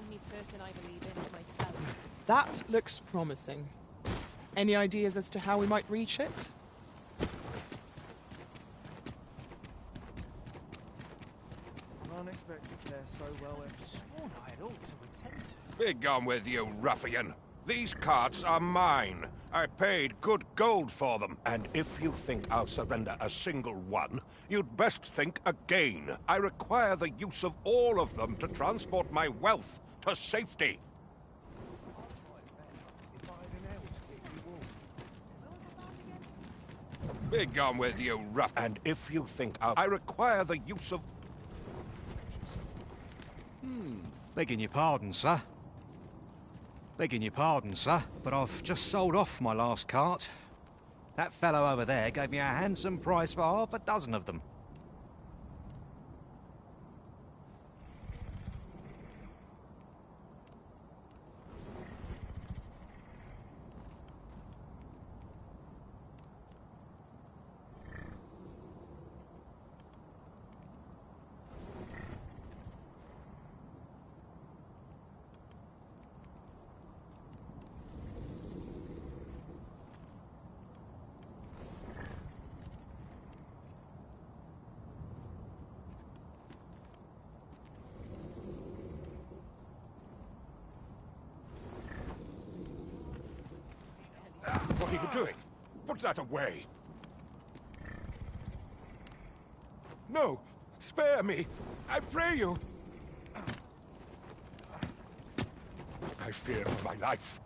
Only person I believe in is myself. That looks promising. Any ideas as to how we might reach it? I don't expect to fare so well if sworn I had ought to attend to. Be gone with you, ruffian. These carts are mine. I paid good gold for them. And if you think I'll surrender a single one, you'd best think again. I require the use of all of them to transport my wealth to safety. Be gone with you, rough. And if you think I require the use of... Begging your pardon, sir. Begging your pardon, sir, but I've just sold off my last cart. That fellow over there gave me a handsome price for half a dozen of them. What are you doing? Put that away! No! Spare me! I pray you! I fear for my life.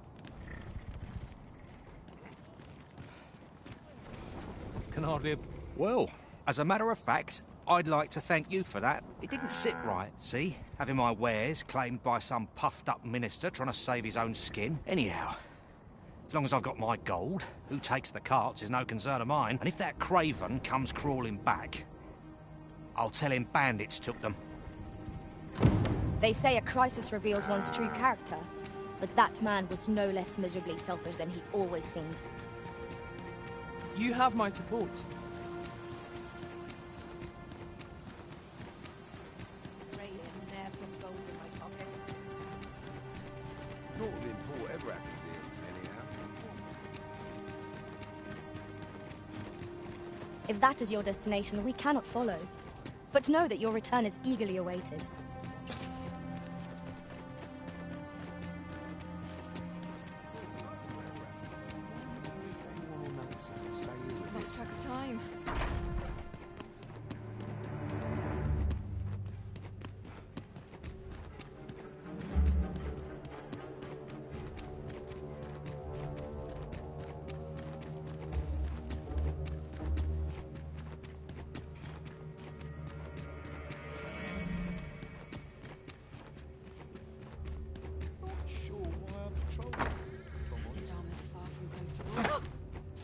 Can hardly have... Well, as a matter of fact, I'd like to thank you for that. It didn't sit right, see? Having my wares claimed by some puffed-up minister trying to save his own skin. Anyhow, as long as I've got my gold, who takes the carts is no concern of mine. And if that craven comes crawling back, I'll tell him bandits took them. They say a crisis reveals one's true character, but that man was no less miserably selfish than he always seemed. You have my support. Naught import ever happens here, anyhow. If that is your destination, we cannot follow. But know that your return is eagerly awaited. Lost track of time.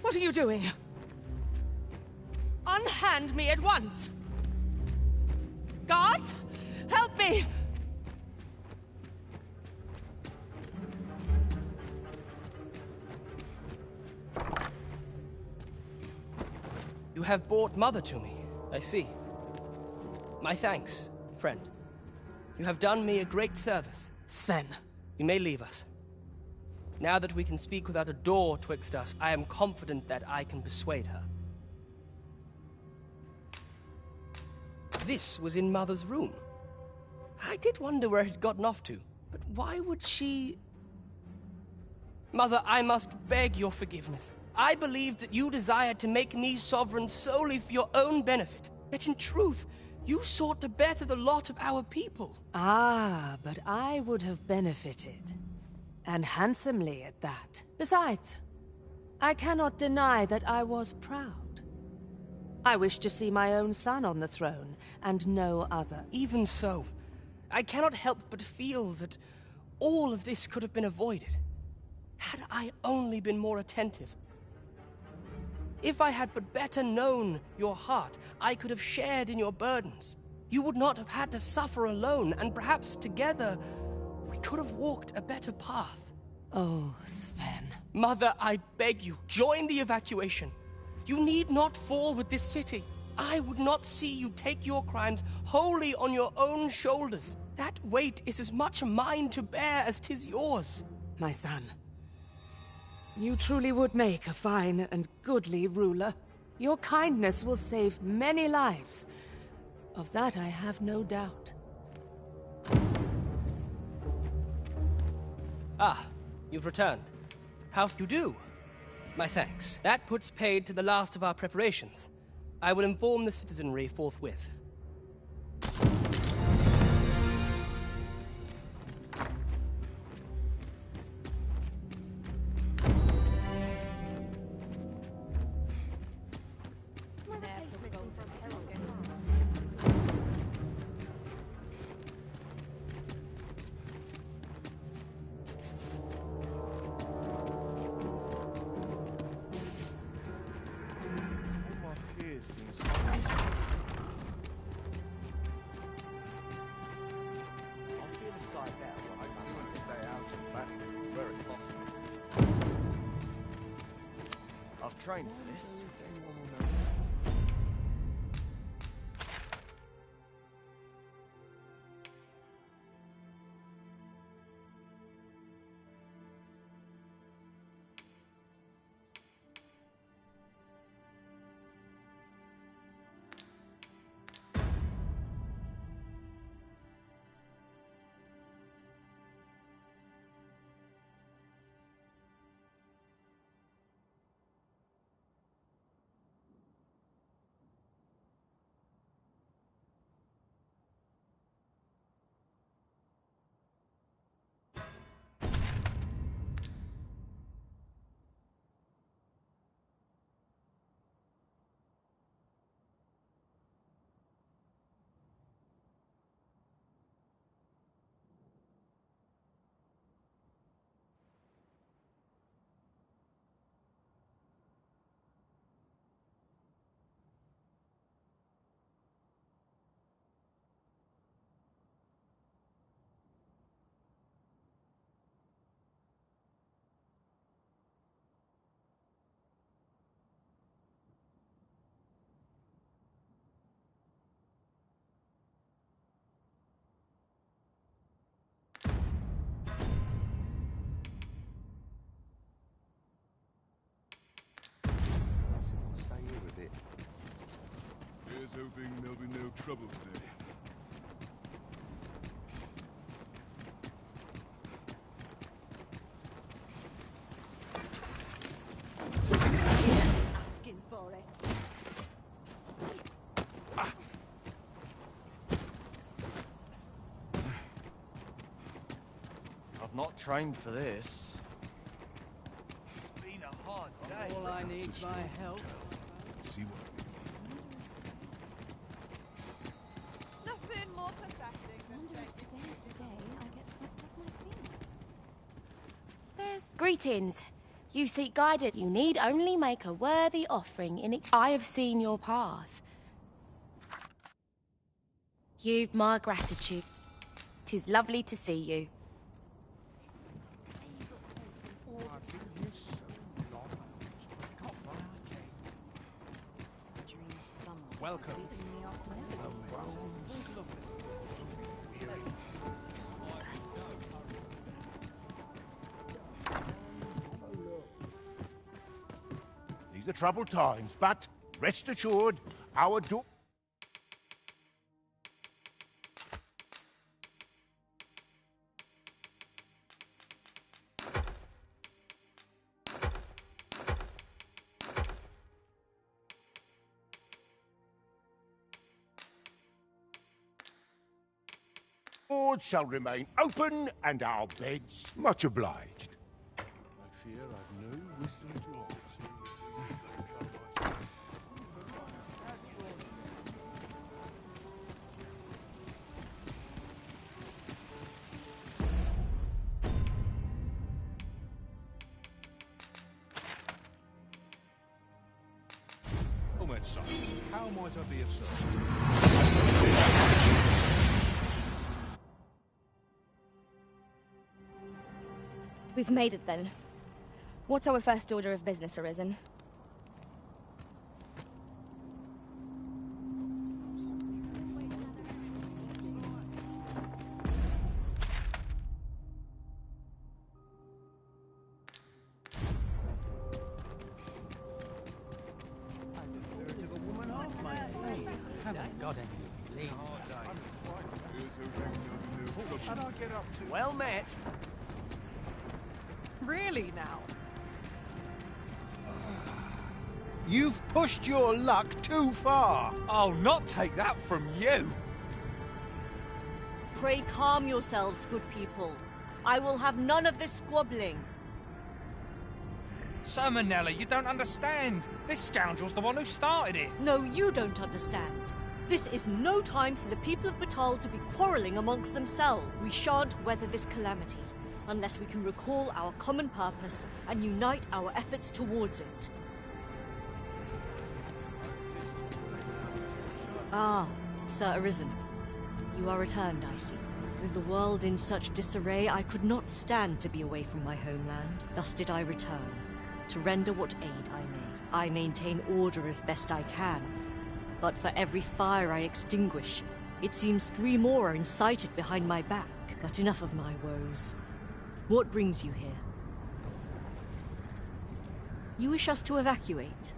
What are you doing? Unhand me at once! Guards! Help me! You have brought Mother to me, I see. My thanks, friend. You have done me a great service. Sven. You may leave us. Now that we can speak without a door twixt us, I am confident that I can persuade her. This was in Mother's room. I did wonder where it had gotten off to, but why would she... Mother, I must beg your forgiveness. I believed that you desired to make me sovereign solely for your own benefit. Yet in truth, you sought to better the lot of our people. Ah, but I would have benefited. And handsomely at that. Besides, I cannot deny that I was proud. I wished to see my own son on the throne, and no other. Even so, I cannot help but feel that all of this could have been avoided, had I only been more attentive. If I had but better known your heart, I could have shared in your burdens. You would not have had to suffer alone, and perhaps together we could have walked a better path. Oh, Sven. Mother, I beg you, join the evacuation. You need not fall with this city. I would not see you take your crimes wholly on your own shoulders. That weight is as much mine to bear as 'tis yours. My son, you truly would make a fine and goodly ruler. Your kindness will save many lives. Of that I have no doubt. Ah, you've returned. How you do? My thanks. That puts paid to the last of our preparations. I will inform the citizenry forthwith. I've trained for this. hoping there'll be no trouble today. Asking for it. I've not trained for this. It's been a hard day. All I need my help. See what? Nothing more pathetic than Today's the day I get swept off my feet. Greetings. You seek guidance. You need only make a worthy offering in I have seen your path. You've my gratitude. 'Tis lovely to see you. Welcome. These are troubled times, but rest assured, our door... doors shall remain open and our beds much obliged. I fear I've no wisdom to offer. Omen, son, how might I be of service? We've made it then. What's our first order of business, Arisen? Haven't got any sleep. How'd I get up to? Well met. Really now? You've pushed your luck too far. I'll not take that from you. Pray calm yourselves, good people. I will have none of this squabbling. So, Manella, you don't understand. This scoundrel's the one who started it. No, you don't understand. This is no time for the people of Batal to be quarrelling amongst themselves. We shan't weather this calamity unless we can recall our common purpose and unite our efforts towards it. Ah, Sir Arisen. You are returned, I see. With the world in such disarray, I could not stand to be away from my homeland. Thus did I return, to render what aid I may. I maintain order as best I can, but for every fire I extinguish, it seems 3 more are incited behind my back. But enough of my woes. What brings you here? You wish us to evacuate?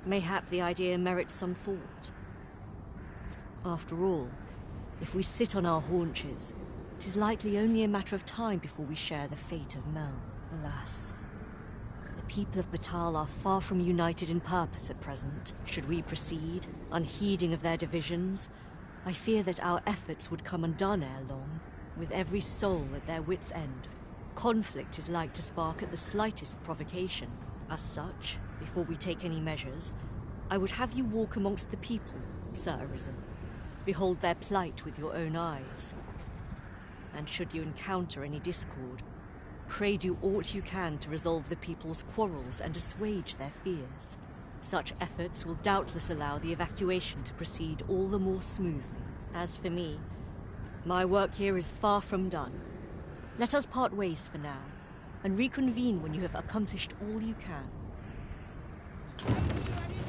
Mayhap the idea merits some thought. After all, if we sit on our haunches, 'tis likely only a matter of time before we share the fate of Mel. Alas. The people of Batal are far from united in purpose at present. Should we proceed, unheeding of their divisions, I fear that our efforts would come undone ere long. With every soul at their wits' end, conflict is like to spark at the slightest provocation. As such, before we take any measures, I would have you walk amongst the people, Sir Arisen. Behold their plight with your own eyes. And should you encounter any discord, pray do aught you can to resolve the people's quarrels and assuage their fears. Such efforts will doubtless allow the evacuation to proceed all the more smoothly. As for me, my work here is far from done. Let us part ways for now, and reconvene when you have accomplished all you can.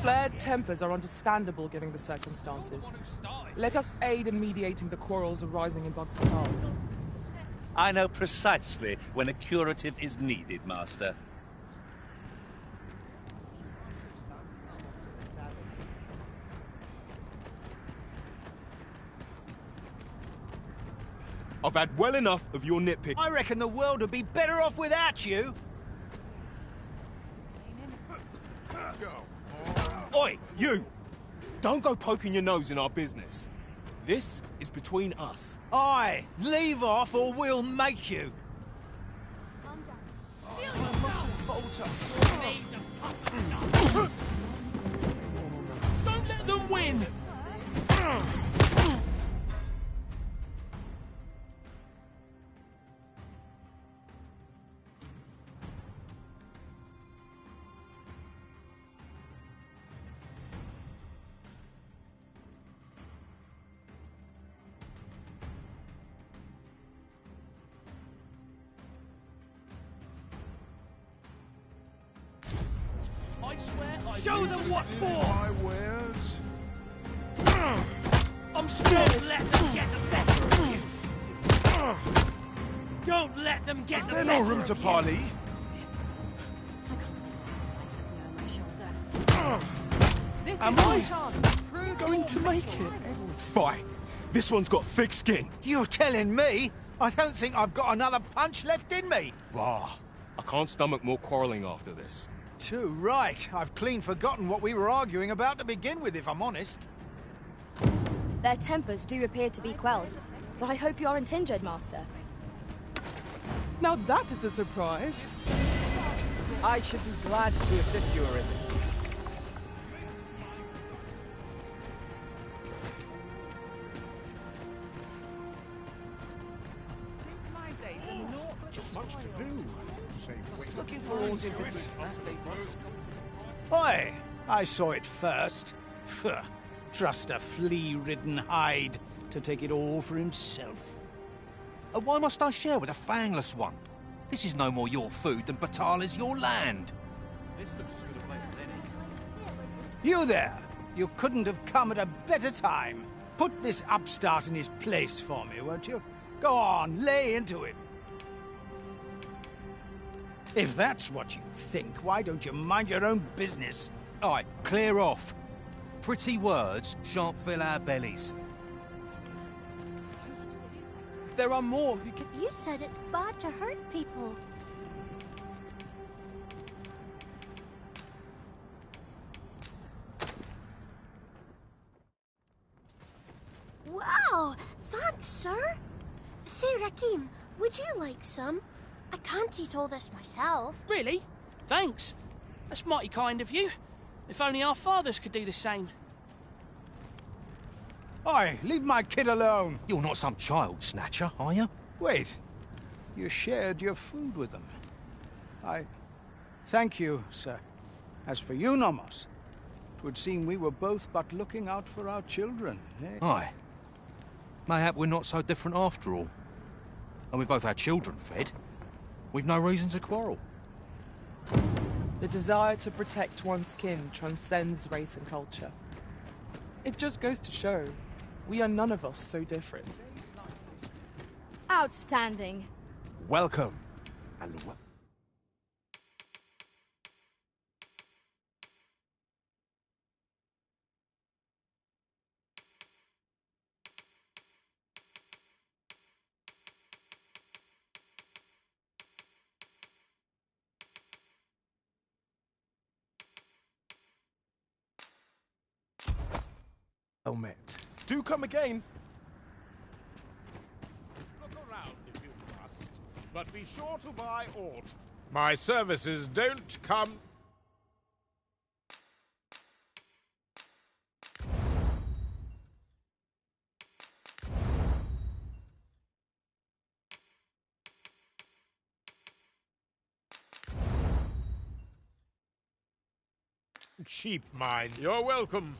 Flared tempers are understandable given the circumstances. Let us aid in mediating the quarrels arising in Batal. I know precisely when a curative is needed, Master. I've had well enough of your nitpick. I reckon the world would be better off without you. Oi, you! Don't go poking your nose in our business. This is between us. Aye, leave off or we'll make you. Don't let them win! I swear I show them what for! My wares. I'm scared. Don't let them get the better of you! Don't let them get the better of you! There's no room to parley. This Am is my I chance. Prove going to make it? Fight. This one's got thick skin. You're telling me? I don't think I've got another punch left in me. Rah. I can't stomach more quarrelling after this. Too right. I've clean forgotten what we were arguing about to begin with, if I'm honest. Their tempers do appear to be quelled, but I hope you aren't injured, Master. Now that is a surprise. I should be glad to assist you, Arisen. Much to do. Looking for all in particular. Oi, I saw it first. Pho, trust a flea-ridden hide to take it all for himself. Why must I share with a fangless one? This is no more your food than Batal is your land. This looks as good a place as any. You there! You couldn't have come at a better time. Put this upstart in his place for me, won't you? Go on, lay into it. If that's what you think, why don't you mind your own business? All right, clear off. Pretty words shan't fill our bellies. There are more who can... You said it's bad to hurt people. Wow! Thanks, sir. Say, Rakim, would you like some? I can't eat all this myself. Really? Thanks. That's mighty kind of you. If only our fathers could do the same. Oi, leave my kid alone. You're not some child snatcher, are you? Wait. You shared your food with them. I thank you, sir. As for you, Nomos, it would seem we were both but looking out for our children, eh? Aye. Mayhap we're not so different after all. And we both had children fed. We've no reason to quarrel. The desire to protect one's kin transcends race and culture. It just goes to show, we are none of us so different. Outstanding. Welcome. And well met. Do come again. Look around if you must, but be sure to buy aught. My services don't come... cheap, mind. You're welcome.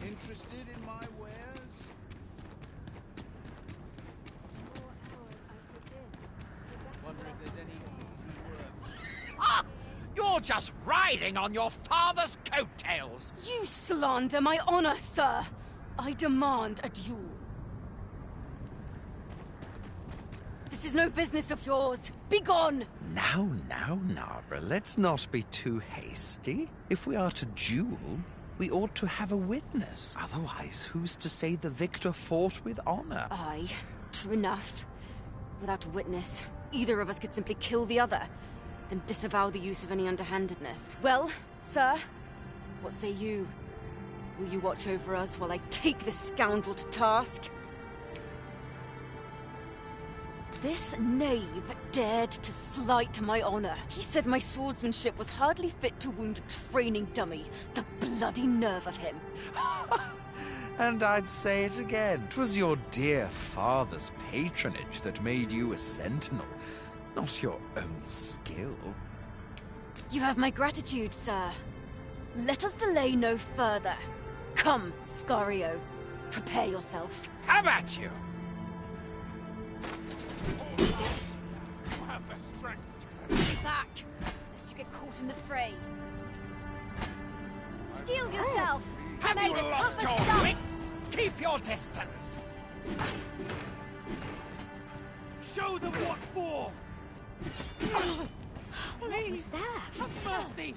Interested in my wares? Wonder if there's any easy work. Ah! You're just riding on your father's coattails! You slander my honor, sir! I demand a duel. This is no business of yours. Be gone! Now, Narborough, let's not be too hasty. If we are to duel, We ought to have a witness. Otherwise, who's to say the victor fought with honor? Aye, true enough. Without a witness, either of us could simply kill the other, then disavow the use of any underhandedness. Well, sir, what say you? Will you watch over us while I take this scoundrel to task? This knave dared to slight my honor. He said my swordsmanship was hardly fit to wound a training dummy. The bloody nerve of him. And I'd say it again. 'Twas your dear father's patronage that made you a sentinel, not your own skill. You have my gratitude, sir. Let us delay no further. Come, Scario. Prepare yourself. Have at you! Stay back, lest you get caught in the fray. Steel yourself! Have Made you of lost tougher your stuff. wits? Keep your distance! Show them what for! What was that? Have mercy!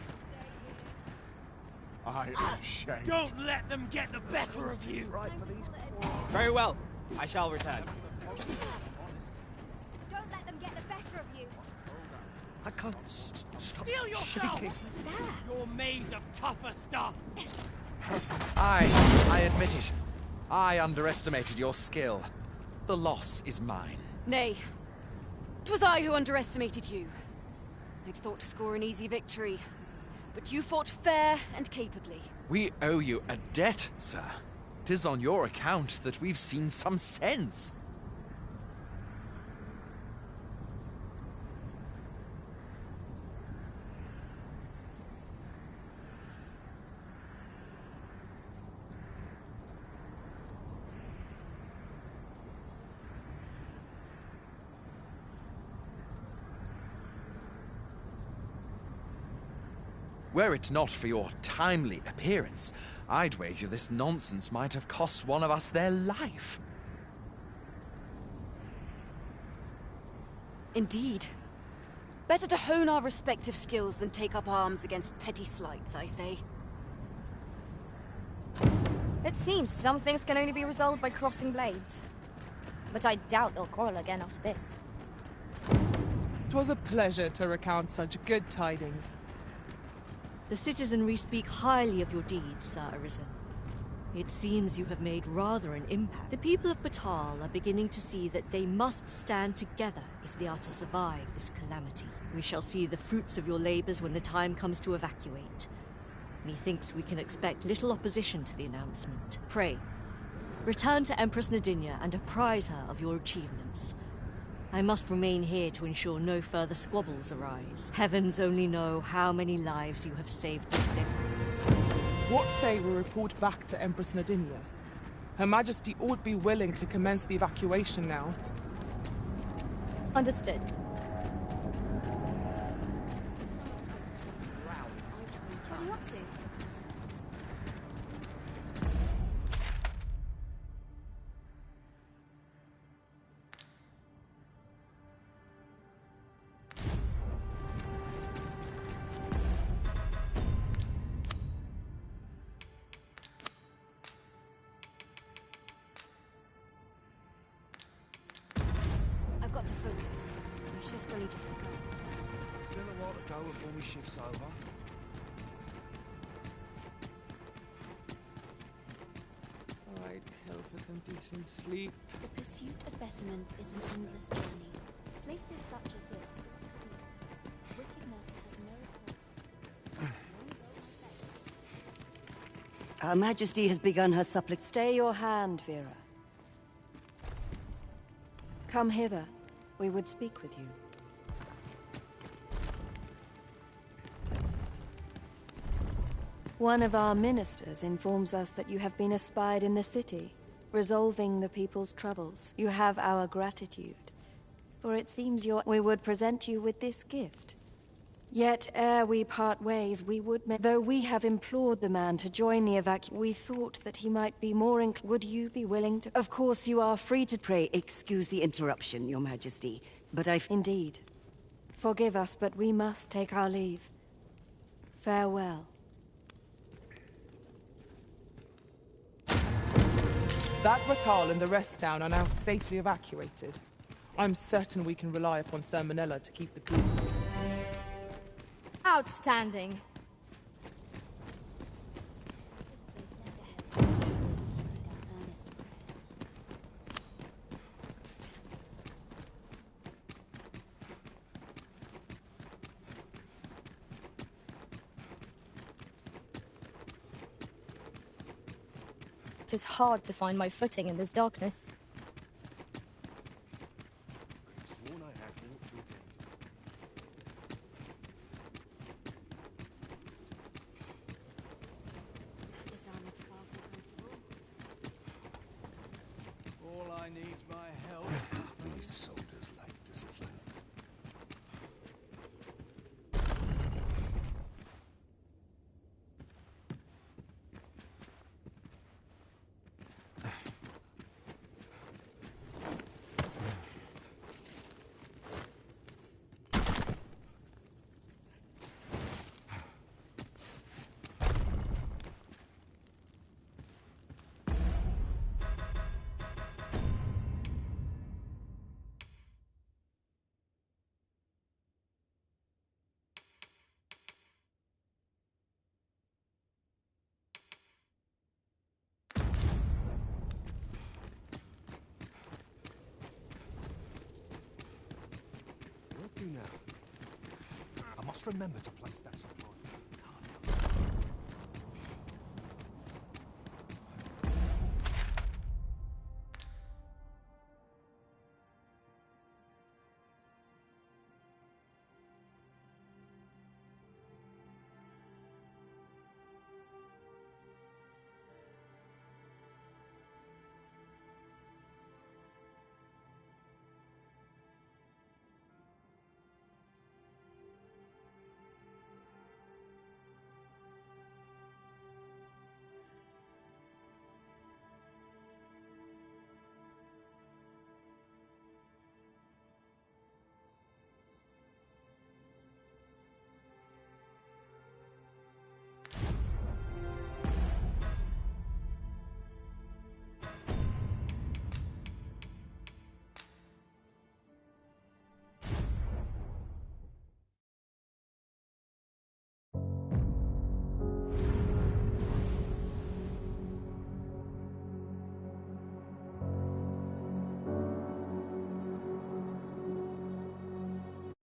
I am ashamed. Don't let them get the better of you! Very well. I shall return. Don't let them get the better of you. I can't stop Feel yourself! shaking. What's that? You're made of tougher stuff! I admit it. I underestimated your skill. The loss is mine. Nay, 'twas I who underestimated you. I'd thought to score an easy victory, but you fought fair and capably. We owe you a debt, sir. 'Tis on your account that we've seen some sense. Were it not for your timely appearance, I'd wager this nonsense might have cost one of us their life. Indeed. Better to hone our respective skills than take up arms against petty slights, I say. It seems some things can only be resolved by crossing blades. But I doubt they'll quarrel again after this. 'Twas a pleasure to recount such good tidings. The citizenry speak highly of your deeds, Sir Arisen. It seems you have made rather an impact. The people of Batal are beginning to see that they must stand together if they are to survive this calamity. We shall see the fruits of your labors when the time comes to evacuate. Methinks we can expect little opposition to the announcement. Pray, return to Empress Nadinia and apprise her of your achievements. I must remain here to ensure no further squabbles arise. Heavens only know how many lives you have saved this day. What say we report back to Empress Nadinia? Her Majesty ought be willing to commence the evacuation now. Understood. What are you up to? I've got to focus. My shift's only just begun. Still a while to go before my shift's over. I'd kill for some decent sleep. The pursuit of betterment is an endless journey. Places such as this wickedness has no hope. Her Majesty has begun her supplic. Stay your hand, Vera. Come hither. We would speak with you. One of our ministers informs us that you have been espied in the city, resolving the people's troubles. You have our gratitude, for it seems we would present you with this gift. Yet ere we part ways, we would though we have implored the man to join the we thought that he might be more would you be willing to? Of course you are free to Pray excuse the interruption, Your Majesty, but Indeed. Forgive us, but we must take our leave. Farewell. That Ratal and the rest down are now safely evacuated. I'm certain we can rely upon Sir Manella to keep the peace. Outstanding. It is hard to find my footing in this darkness. This arm is far from comfortable. All I need's my help. These soldiers lack discipline. What do now? I must remember to place that supply.